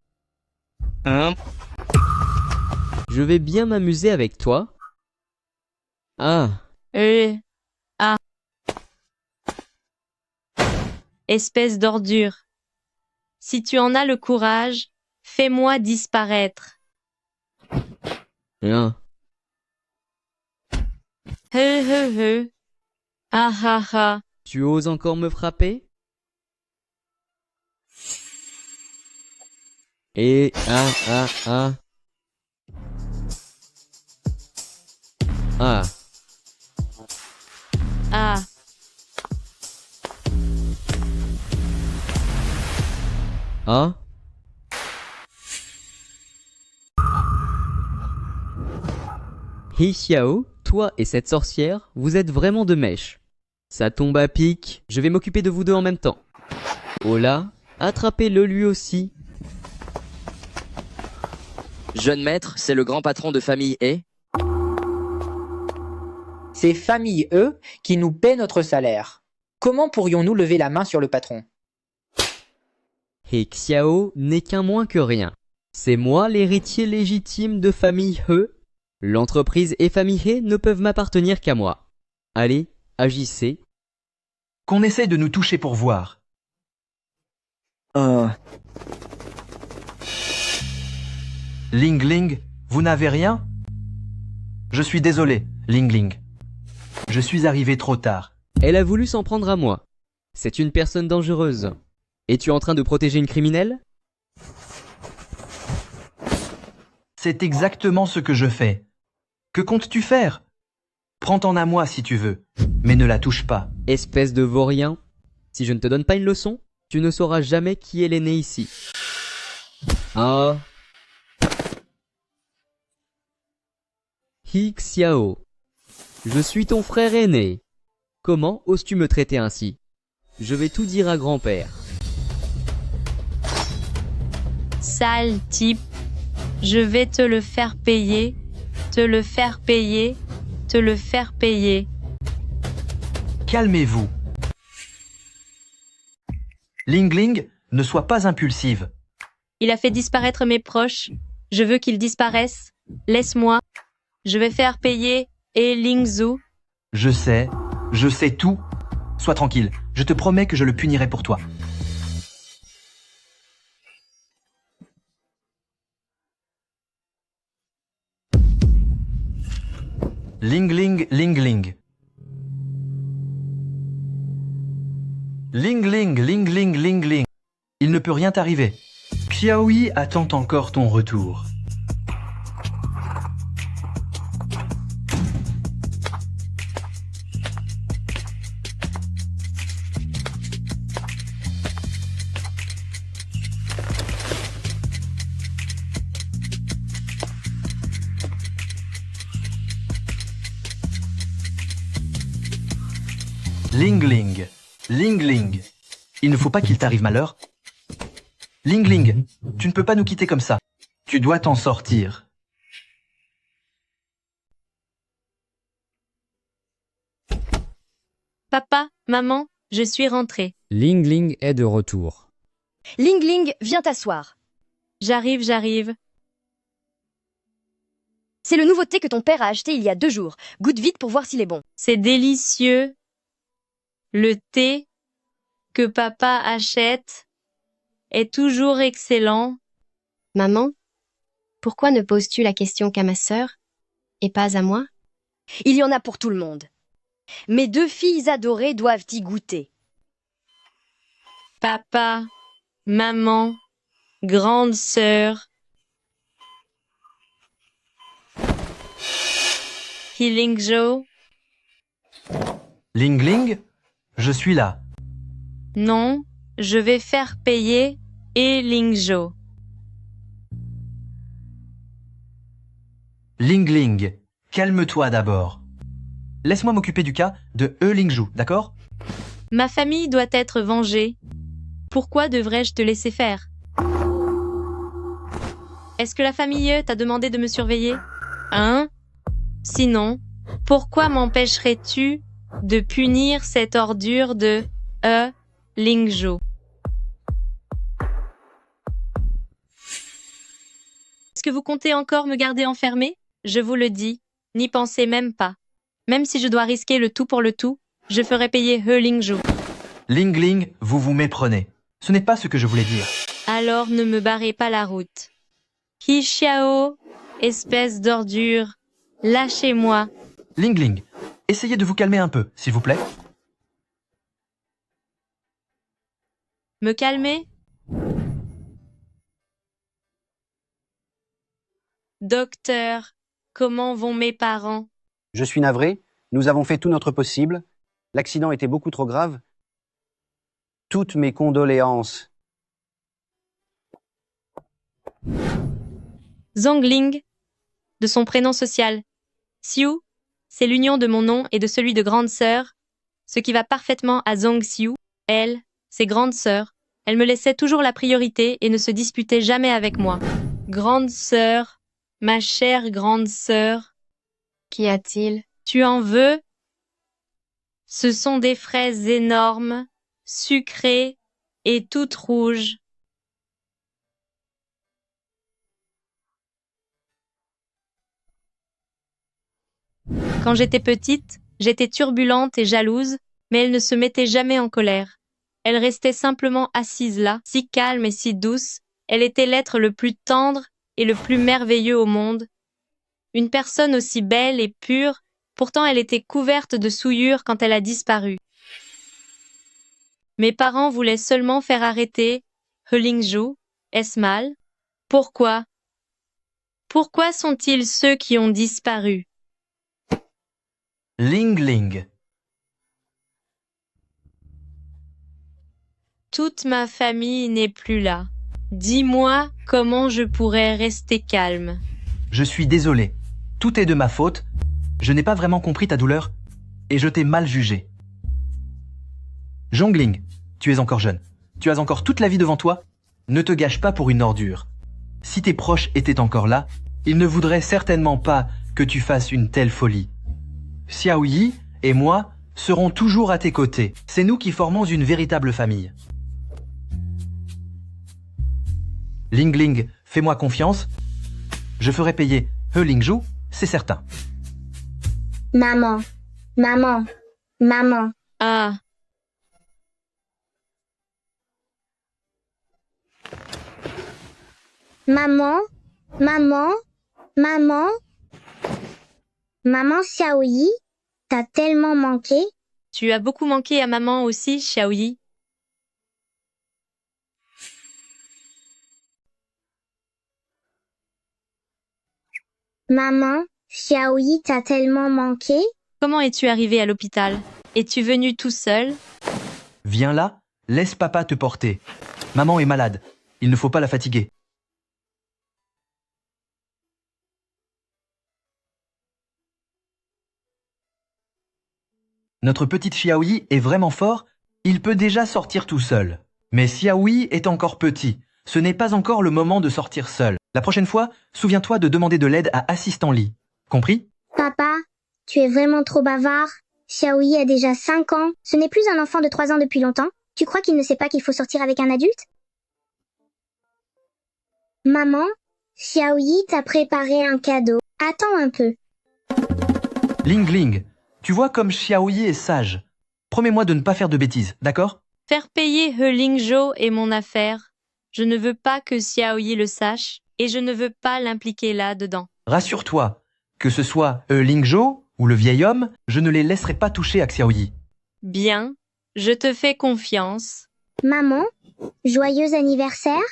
je vais bien m'amuser avec toi. Ah, ah. Espèce d'ordure. Si tu en as le courage, fais-moi disparaître. hein. Ah ah ah. Tu oses encore me frapper? Et ah. Ah. Ah. Ah. Hi Xiao, toi et cette sorcière, vous êtes vraiment de mèche. Ça tombe à pic, je vais m'occuper de vous deux en même temps. Oh là, attrapez-le lui aussi. Jeune maître, c'est le grand patron de famille E. C'est famille E qui nous paie notre salaire. Comment pourrions-nous lever la main sur le patron? Et Xiao n'est qu'un moins que rien. C'est moi l'héritier légitime de famille He. L'entreprise et famille He ne peuvent m'appartenir qu'à moi. Allez, agissez. Qu'on essaye de nous toucher pour voir. Ling Ling, vous n'avez rien? Je suis désolé, Ling Ling. Je suis arrivé trop tard. Elle a voulu s'en prendre à moi. C'est une personne dangereuse. Es-tu en train de protéger une criminelle? C'est exactement ce que je fais. Que comptes-tu faire? Prends-t'en à moi si tu veux, mais ne la touche pas. Espèce de vaurien. Si je ne te donne pas une leçon, tu ne sauras jamais qui est l'aîné ici. Ah. Hi Xiao. Je suis ton frère aîné. Comment oses-tu me traiter ainsi? Je vais tout dire à grand-père. Sale type. Je vais te le faire payer, te le faire payer, te le faire payer. Calmez-vous. Ling Ling, ne sois pas impulsive. Il a fait disparaître mes proches. Je veux qu'ils disparaissent. Laisse-moi. Je vais faire payer Ling Zhu. Je sais tout. Sois tranquille, je te promets que je le punirai pour toi. Ling Ling, Ling Ling. Ling Ling, Ling Ling, Ling Ling. Il ne peut rien t'arriver. Xiaoyi attend encore ton retour. Ling Ling, Ling Ling. Il ne faut pas qu'il t'arrive malheur. Ling Ling, tu ne peux pas nous quitter comme ça. Tu dois t'en sortir. Papa, maman, je suis rentrée. Ling Ling est de retour. Ling Ling, viens t'asseoir. J'arrive. C'est le nouveau thé que ton père a acheté il y a 2 jours. Goûte vite pour voir s'il est bon. C'est délicieux. Le thé que papa achète est toujours excellent. Maman, pourquoi ne poses-tu la question qu'à ma sœur et pas à moi? Il y en a pour tout le monde. Mes 2 filles adorées doivent y goûter. Papa, maman, grande sœur. Lingzhou. Lingling, je suis là. Non, je vais faire payer Lingzhou. Lingling, calme-toi d'abord. Laisse-moi m'occuper du cas de Lingzhou, d'accord? Ma famille doit être vengée. Pourquoi devrais-je te laisser faire? Est-ce que la famille t'a demandé de me surveiller? Hein? Sinon, pourquoi m'empêcherais-tu de punir cette ordure de Lingzhou? Est-ce que vous comptez encore me garder enfermé? Je vous le dis, n'y pensez même pas. Même si je dois risquer le tout pour le tout, je ferai payer Lingzhou. Lingling, vous vous méprenez. Ce n'est pas ce que je voulais dire. Alors ne me barrez pas la route. Xiao, espèce d'ordure, lâchez-moi. Lingling, essayez de vous calmer un peu, s'il vous plaît. Me calmer? Docteur, comment vont mes parents? Je suis navré, nous avons fait tout notre possible. L'accident était beaucoup trop grave. Toutes mes condoléances. Zhongling, de son prénom social. Xiu, c'est l'union de mon nom et de celui de grande sœur, ce qui va parfaitement à Zhong Xiu. Elle, c'est grande sœur. Elle me laissait toujours la priorité et ne se disputait jamais avec moi. Grande sœur, ma chère grande sœur. Qu'y a-t-il? Tu en veux? Ce sont des fraises énormes, sucrées et toutes rouges. Quand j'étais petite, j'étais turbulente et jalouse, mais elle ne se mettait jamais en colère. Elle restait simplement assise là, si calme et si douce. Elle était l'être le plus tendre et le plus merveilleux au monde. Une personne aussi belle et pure, pourtant elle était couverte de souillures quand elle a disparu. Mes parents voulaient seulement faire arrêter Lingzhou. Est-ce mal? Pourquoi? Pourquoi sont-ils ceux qui ont disparu? Lingling. Toute ma famille n'est plus là. Dis-moi comment je pourrais rester calme. Je suis désolé. Tout est de ma faute. Je n'ai pas vraiment compris ta douleur et je t'ai mal jugé. Zhongling, tu es encore jeune. Tu as encore toute la vie devant toi. Ne te gâche pas pour une ordure. Si tes proches étaient encore là, ils ne voudraient certainement pas que tu fasses une telle folie. Xiao Yi et moi serons toujours à tes côtés. C'est nous qui formons une véritable famille. Lingling, fais-moi confiance. Je ferai payer Lingzhou, c'est certain. Maman, maman, maman. Ah. Maman, maman, maman. Maman Xiaoyi, t'as tellement manqué. Tu as beaucoup manqué à maman aussi, Xiaoyi. Maman, Xiaoyi t'a tellement manqué. Comment es-tu arrivé à l'hôpital? Es-tu venu tout seul? Viens là, laisse papa te porter. Maman est malade, il ne faut pas la fatiguer. Notre petite Xiaoyi est vraiment fort, il peut déjà sortir tout seul. Mais Xiaoyi est encore petit, ce n'est pas encore le moment de sortir seul. La prochaine fois, souviens-toi de demander de l'aide à Assistant Lee. Compris? Papa, tu es vraiment trop bavard. Xiaoyi a déjà 5 ans. Ce n'est plus un enfant de 3 ans depuis longtemps. Tu crois qu'il ne sait pas qu'il faut sortir avec un adulte? Maman, Xiaoyi t'a préparé un cadeau. Attends un peu. Lingling, tu vois comme Xiaoyi est sage. Promets-moi de ne pas faire de bêtises, d'accord? Faire payer Lingzhou est mon affaire. Je ne veux pas que Xiaoyi le sache et je ne veux pas l'impliquer là-dedans. Rassure-toi, que ce soit Lingzhou ou le vieil homme, je ne les laisserai pas toucher à Xiaoyi. Bien, je te fais confiance. Maman, joyeux anniversaire.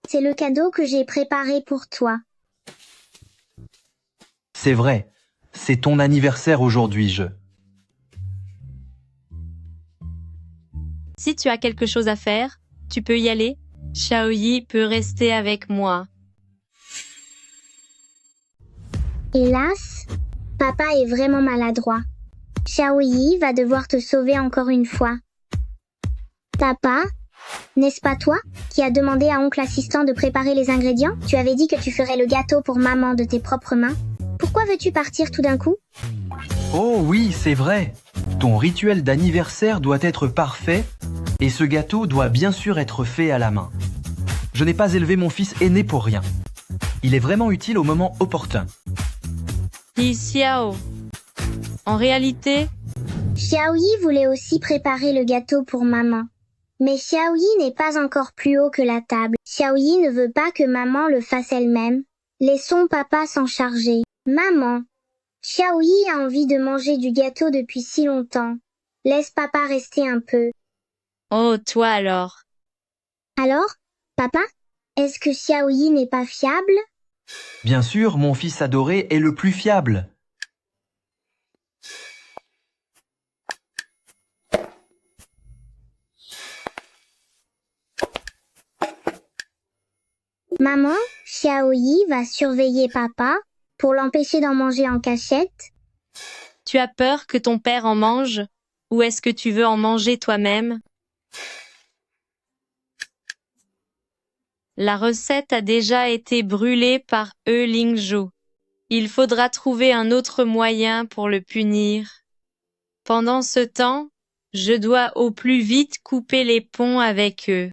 C'est le cadeau que j'ai préparé pour toi. C'est vrai, c'est ton anniversaire aujourd'hui, Si tu as quelque chose à faire, tu peux y aller. Xiaoyi peut rester avec moi. Hélas, papa est vraiment maladroit. Xiaoyi va devoir te sauver encore une fois. Papa, n'est-ce pas toi qui as demandé à oncle assistant de préparer les ingrédients? Tu avais dit que tu ferais le gâteau pour maman de tes propres mains. Pourquoi veux-tu partir tout d'un coup? Oh oui, c'est vrai. Ton rituel d'anniversaire doit être parfait et ce gâteau doit bien sûr être fait à la main. Je n'ai pas élevé mon fils aîné pour rien. Il est vraiment utile au moment opportun. Xiao. En réalité, Xiaoyi voulait aussi préparer le gâteau pour maman. Mais Xiaoyi n'est pas encore plus haut que la table. Xiaoyi ne veut pas que maman le fasse elle-même. Laissons papa s'en charger. Maman, Xiaoyi a envie de manger du gâteau depuis si longtemps. Laisse papa rester un peu. oh toi alors. Alors, papa, est-ce que Xiaoyi n'est pas fiable? Bien sûr, mon fils adoré est le plus fiable. Maman, Xiaoyi va surveiller papa pour l'empêcher d'en manger en cachette. Tu as peur que ton père en mange? Ou est-ce que tu veux en manger toi-même? La recette a déjà été brûlée par Lingzhou. Il faudra trouver un autre moyen pour le punir. Pendant ce temps, je dois au plus vite couper les ponts avec eux.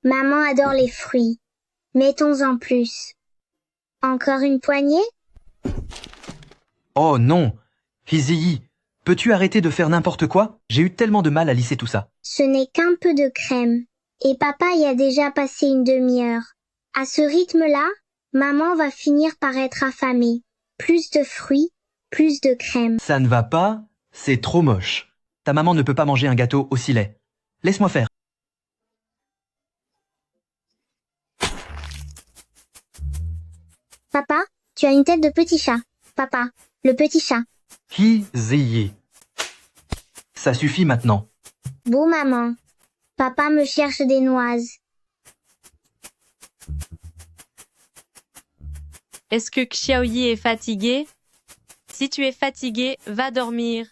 Maman adore les fruits. Mettons-en plus. Encore une poignée? Oh non, Hiziyi, peux-tu arrêter de faire n'importe quoi? J'ai eu tellement de mal à lisser tout ça. Ce n'est qu'un peu de crème. Et papa y a déjà passé une demi-heure. À ce rythme-là, maman va finir par être affamée. Plus de fruits, plus de crème. Ça ne va pas, c'est trop moche. Ta maman ne peut pas manger un gâteau aussi laid. Laisse-moi faire. Papa, tu as une tête de petit chat. Papa, le petit chat. Hiziyi. Ça suffit maintenant. Bon maman. Papa me cherche des noises. Est-ce que Xiaoyi est fatigué? Si tu es fatigué, va dormir.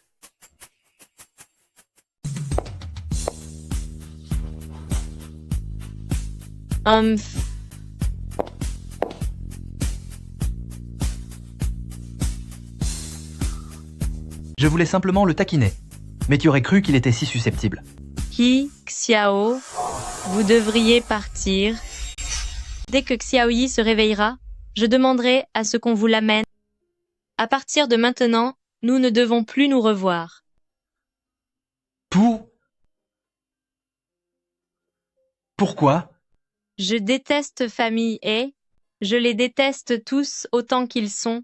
Humph. Je voulais simplement le taquiner. Mais tu aurais cru qu'il était si susceptible. Xiao, vous devriez partir. Dès que Xiaoyi se réveillera, je demanderai à ce qu'on vous l'amène. À partir de maintenant, nous ne devons plus nous revoir. Pourquoi? Je déteste famille et je les déteste tous autant qu'ils sont.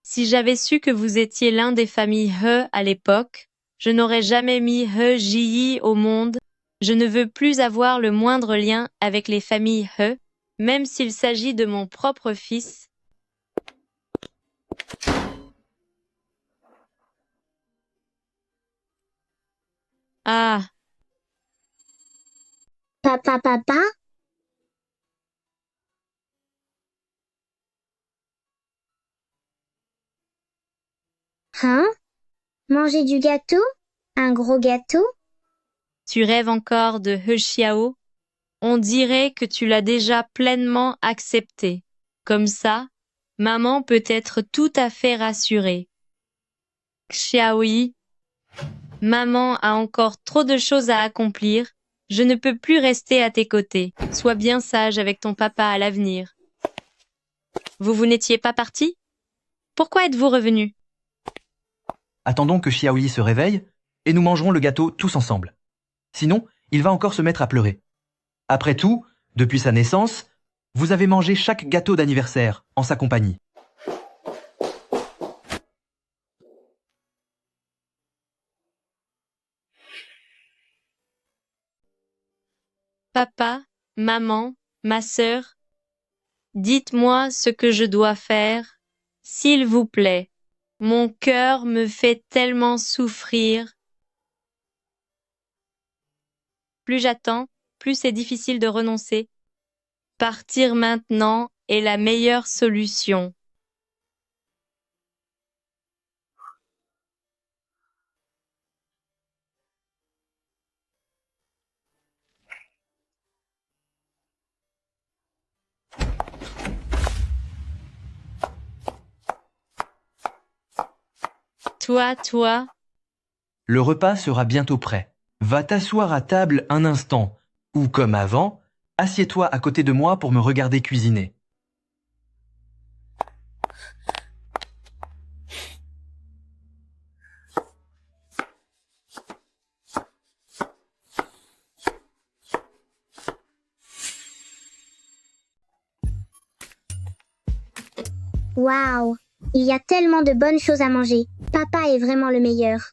Si j'avais su que vous étiez l'un des familles He à l'époque, je n'aurais jamais mis He Jiyi au monde. Je ne veux plus avoir le moindre lien avec les familles He, même s'il s'agit de mon propre fils. Ah, Papa? Hein? Manger du gâteau? Un gros gâteau? tu rêves encore de He Xiao? On dirait que tu l'as déjà pleinement accepté. Comme ça, maman peut être tout à fait rassurée. Xiaoyi, maman a encore trop de choses à accomplir. Je ne peux plus rester à tes côtés. Sois bien sage avec ton papa à l'avenir. Vous n'étiez pas parti? Pourquoi êtes-vous revenu? Attendons que Xiaoyi se réveille et nous mangerons le gâteau tous ensemble. Sinon, il va encore se mettre à pleurer. Après tout, depuis sa naissance, vous avez mangé chaque gâteau d'anniversaire en sa compagnie. Papa, maman, ma sœur, dites-moi ce que je dois faire, s'il vous plaît. Mon cœur me fait tellement souffrir. Plus j'attends, plus c'est difficile de renoncer. Partir maintenant est la meilleure solution. Toi, Le repas sera bientôt prêt. Va t'asseoir à table un instant, ou comme avant, assieds-toi à côté de moi pour me regarder cuisiner. Waouh! Il y a tellement de bonnes choses à manger. Papa est vraiment le meilleur.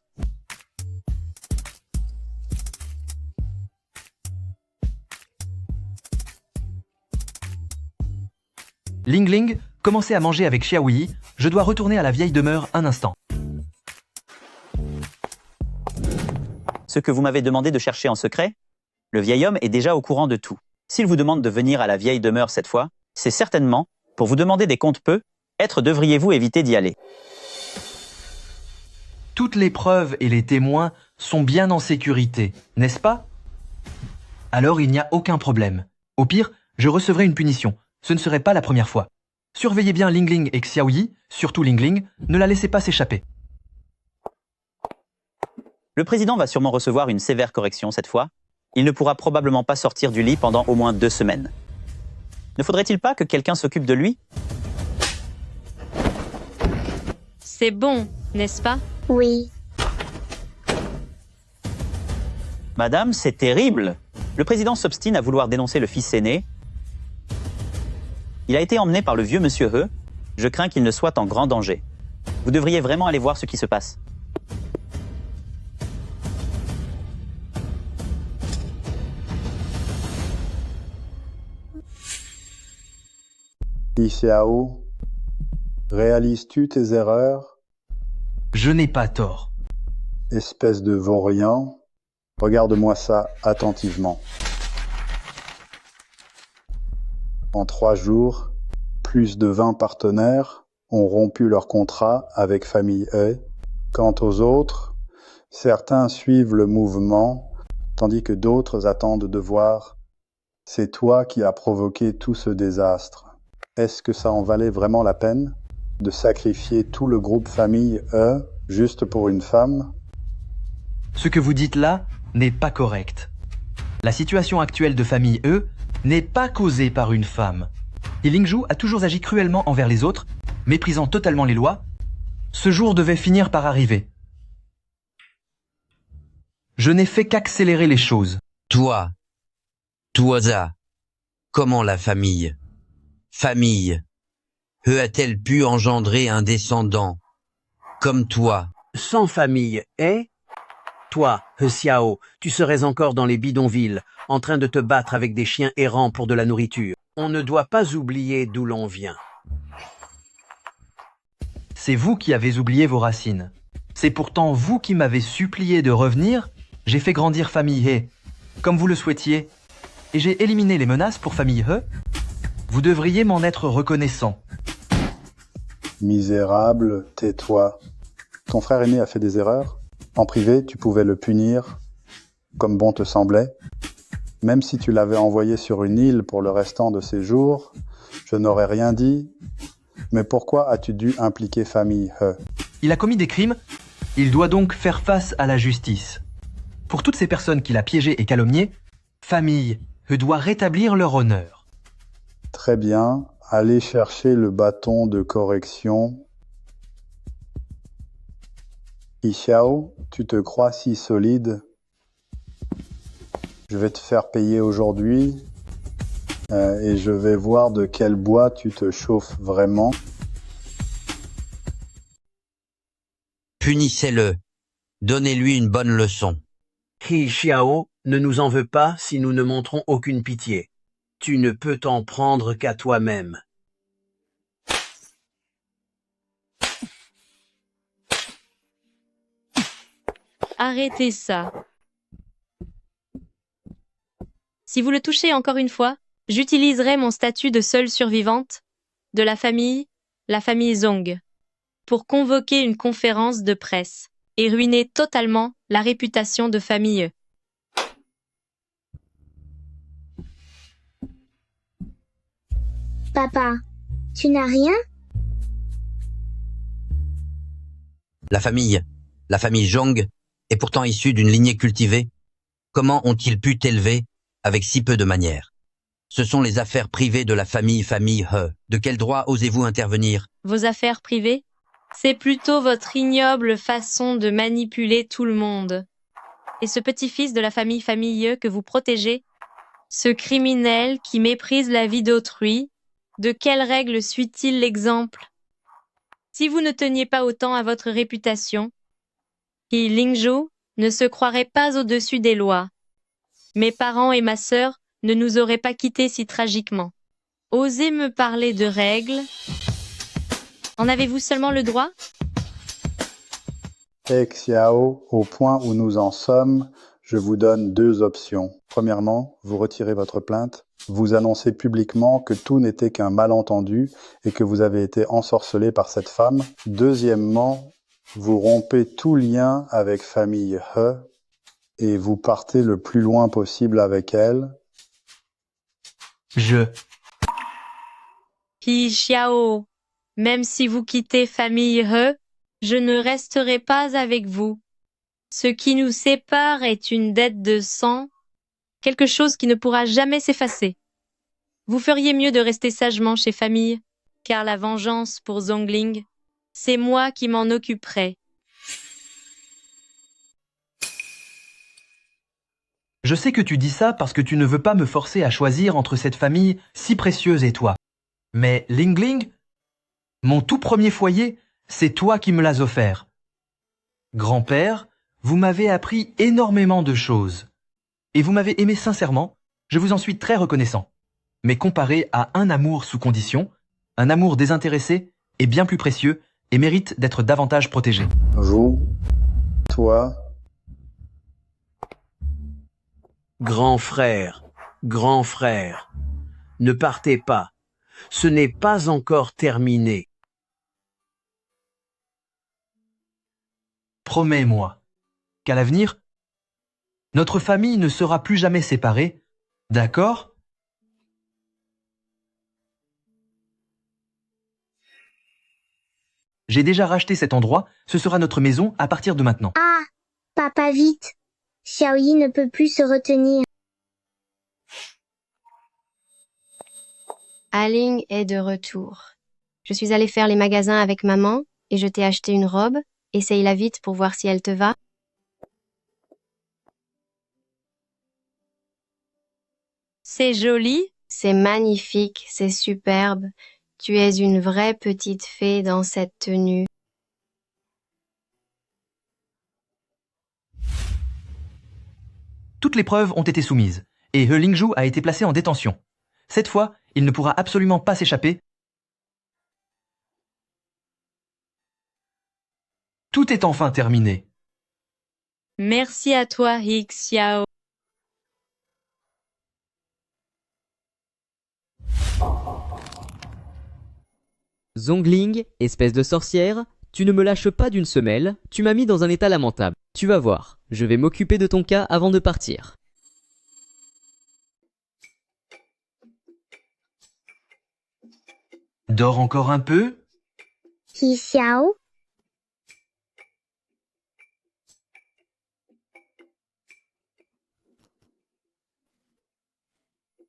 Ling Ling, commencez à manger avec Xiaoyi. Je dois retourner à la vieille demeure un instant. Ce que vous m'avez demandé de chercher en secret, le vieil homme est déjà au courant de tout. S'il vous demande de venir à la vieille demeure cette fois, c'est certainement pour vous demander des comptes peu. Être devriez-vous éviter d'y aller. Toutes les preuves et les témoins sont bien en sécurité, n'est-ce pas? Alors il n'y a aucun problème. Au pire, je recevrai une punition. Ce ne serait pas la première fois. Surveillez bien Ling Ling et Xiaoyi, surtout Ling Ling, ne la laissez pas s'échapper. Le président va sûrement recevoir une sévère correction cette fois. Il ne pourra probablement pas sortir du lit pendant au moins 2 semaines. Ne faudrait-il pas que quelqu'un s'occupe de lui? c'est bon, n'est-ce pas? Oui. Madame, c'est terrible. Le président s'obstine à vouloir dénoncer le fils aîné. Il a été emmené par le vieux monsieur He. Je crains qu'il ne soit en grand danger. Vous devriez vraiment aller voir ce qui se passe. Li Xiao, réalises-tu tes erreurs? Je n'ai pas tort. Espèce de vaurien, regarde-moi ça attentivement. En 3 jours, plus de 20 partenaires ont rompu leur contrat avec Famille He. Quant aux autres, certains suivent le mouvement, tandis que d'autres attendent de voir. C'est toi qui as provoqué tout ce désastre. Est-ce que ça en valait vraiment la peine de sacrifier tout le groupe Famille He juste pour une femme? Ce que vous dites là n'est pas correct. La situation actuelle de Famille He n'est pas causée par une femme. Et Lingzhu a toujours agi cruellement envers les autres, méprisant totalement les lois. Ce jour devait finir par arriver. Je n'ai fait qu'accélérer les choses. Toi, Tuosa, comment la famille? Famille, He a-t-elle pu engendrer un descendant comme toi? Sans famille He, toi, He Xiao, tu serais encore dans les bidonvilles, en train de te battre avec des chiens errants pour de la nourriture. On ne doit pas oublier d'où l'on vient. C'est vous qui avez oublié vos racines. C'est pourtant vous qui m'avez supplié de revenir. J'ai fait grandir Famille He, comme vous le souhaitiez, et j'ai éliminé les menaces pour Famille He. Vous devriez m'en être reconnaissant. Misérable, tais-toi. Ton frère aîné a fait des erreurs. En privé, tu pouvais le punir, comme bon te semblait. Même si tu l'avais envoyé sur une île pour le restant de ses jours, je n'aurais rien dit. Mais pourquoi as-tu dû impliquer Famille He? Il a commis des crimes, il doit donc faire face à la justice. Pour toutes ces personnes qu'il a piégées et calomniées, Famille He doit rétablir leur honneur. Très bien, allez chercher le bâton de correction. Li Xiao, tu te crois si solide? Je vais te faire payer aujourd'hui et je vais voir de quel bois tu te chauffes vraiment. Punissez-le. Donnez-lui une bonne leçon. Li Xiao, ne nous en veux pas si nous ne montrons aucune pitié. Tu ne peux t'en prendre qu'à toi-même. Arrêtez ça. Si vous le touchez encore une fois, j'utiliserai mon statut de seule survivante de la famille Zong, pour convoquer une conférence de presse et ruiner totalement la réputation de famille. Papa, tu n'as rien? La famille Zhong, est pourtant issue d'une lignée cultivée. Comment ont-ils pu t'élever avec si peu de manières? Ce sont les affaires privées de la famille He. De quel droit osez-vous intervenir? Vos affaires privées? C'est plutôt votre ignoble façon de manipuler tout le monde. Et ce petit-fils de la famille He que vous protégez, ce criminel qui méprise la vie d'autrui, de quelles règles suit-il l'exemple? Si vous ne teniez pas autant à votre réputation, He Lingzhou ne se croirait pas au-dessus des lois. Mes parents et ma sœur ne nous auraient pas quittés si tragiquement. Osez me parler de règles? En avez-vous seulement le droit? Xiao, au point où nous en sommes, je vous donne deux options. Premièrement, vous retirez votre plainte. Vous annoncez publiquement que tout n'était qu'un malentendu et que vous avez été ensorcelé par cette femme. Deuxièmement, vous rompez tout lien avec famille He et vous partez le plus loin possible avec elle. He Xiao, même si vous quittez famille He, je ne resterai pas avec vous. Ce qui nous sépare est une dette de sang, quelque chose qui ne pourra jamais s'effacer. Vous feriez mieux de rester sagement chez famille, car la vengeance pour Zhongling, c'est moi qui m'en occuperai. Je sais que tu dis ça parce que tu ne veux pas me forcer à choisir entre cette famille si précieuse et toi. Mais Lingling, mon tout premier foyer, c'est toi qui me l'as offert. Grand-père, vous m'avez appris énormément de choses. Et vous m'avez aimé sincèrement, je vous en suis très reconnaissant. Mais comparé à un amour sous condition, un amour désintéressé est bien plus précieux et mérite d'être davantage protégé. Vous, toi, Grand frère, ne partez pas. Ce n'est pas encore terminé. Promets-moi qu'à l'avenir, notre famille ne sera plus jamais séparée, d'accord? J'ai déjà racheté cet endroit, ce sera notre maison à partir de maintenant. Ah, papa, vite. Xiaoyi ne peut plus se retenir. Aling est de retour. Je suis allée faire les magasins avec maman et je t'ai acheté une robe. Essaye-la vite pour voir si elle te va. C'est joli? C'est magnifique, c'est superbe. Tu es une vraie petite fée dans cette tenue. Toutes les preuves ont été soumises, et He Lingzhou a été placé en détention. Cette fois, il ne pourra absolument pas s'échapper. Tout est enfin terminé. Merci à toi, He Xiao. Zhongling, espèce de sorcière, tu ne me lâches pas d'une semelle, tu m'as mis dans un état lamentable. Tu vas voir, je vais m'occuper de ton cas avant de partir. Dors encore un peu? He Xiao,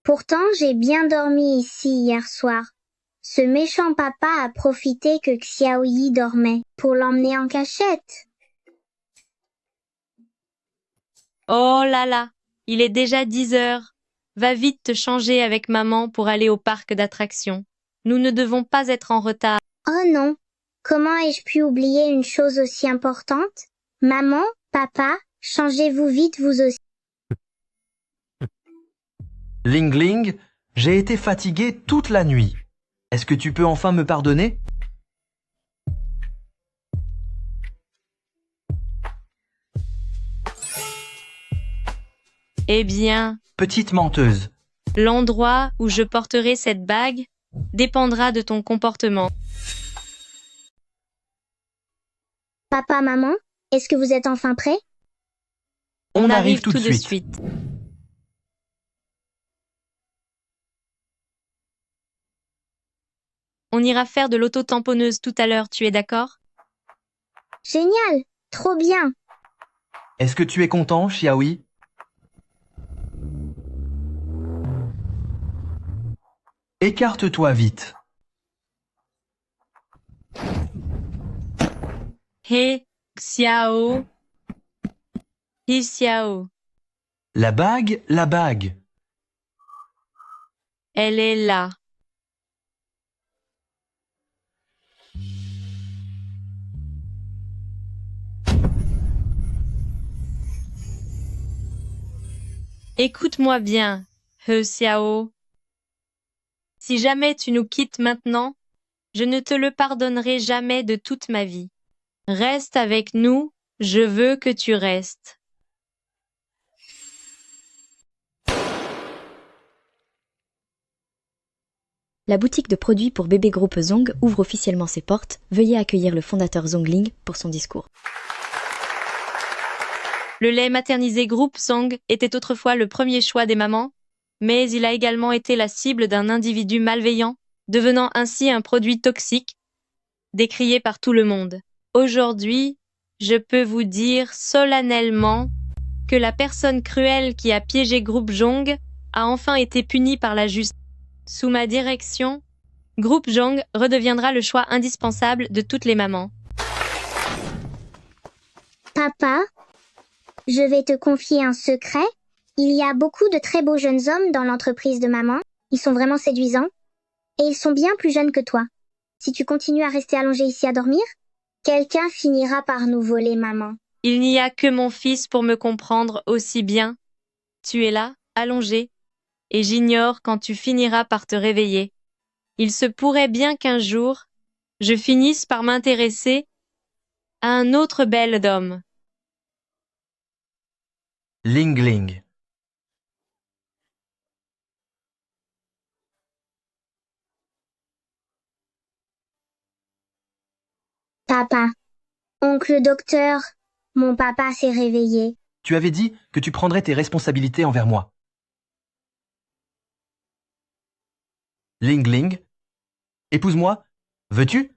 pourtant j'ai bien dormi ici hier soir. Ce méchant papa a profité que Xiaoyi dormait pour l'emmener en cachette. Oh là là, il est déjà 10 heures. Va vite te changer avec maman pour aller au parc d'attractions. Nous ne devons pas être en retard. Oh non, comment ai-je pu oublier une chose aussi importante? Maman, papa, changez-vous vite vous aussi. Ling Ling, j'ai été fatigué toute la nuit. Est-ce que tu peux enfin me pardonner? Eh bien, Petite menteuse. l'endroit où je porterai cette bague dépendra de ton comportement. Papa, maman, est-ce que vous êtes enfin prêts? On arrive tout de suite. On ira faire de l'auto-tamponneuse tout à l'heure, tu es d'accord? Génial, trop bien. Est-ce que tu es content, Xiaoyi? Écarte-toi vite. He Xiao. He Xiao. La bague, la bague. Elle est là. Écoute-moi bien, He Xiao. Si jamais tu nous quittes maintenant, je ne te le pardonnerai jamais de toute ma vie. Reste avec nous, je veux que tu restes. La boutique de produits pour bébé groupe Zong ouvre officiellement ses portes. Veuillez accueillir le fondateur Zongling pour son discours. Le lait maternisé groupe Zong était autrefois le premier choix des mamans, mais il a également été la cible d'un individu malveillant, devenant ainsi un produit toxique, décrié par tout le monde. Aujourd'hui, je peux vous dire solennellement que la personne cruelle qui a piégé Groupe Zong a enfin été punie par la justice. Sous ma direction, Groupe Zong redeviendra le choix indispensable de toutes les mamans. Papa, je vais te confier un secret. Il y a beaucoup de très beaux jeunes hommes dans l'entreprise de maman. Ils sont vraiment séduisants. Et ils sont bien plus jeunes que toi. Si tu continues à rester allongé ici à dormir, quelqu'un finira par nous voler maman. Il n'y a que mon fils pour me comprendre aussi bien. Tu es là, allongé, et j'ignore quand tu finiras par te réveiller. Il se pourrait bien qu'un jour, je finisse par m'intéresser à un autre bel homme. Ling Ling. Papa. Oncle docteur, mon papa s'est réveillé. Tu avais dit que tu prendrais tes responsabilités envers moi. Ling Ling. Épouse-moi. Veux-tu?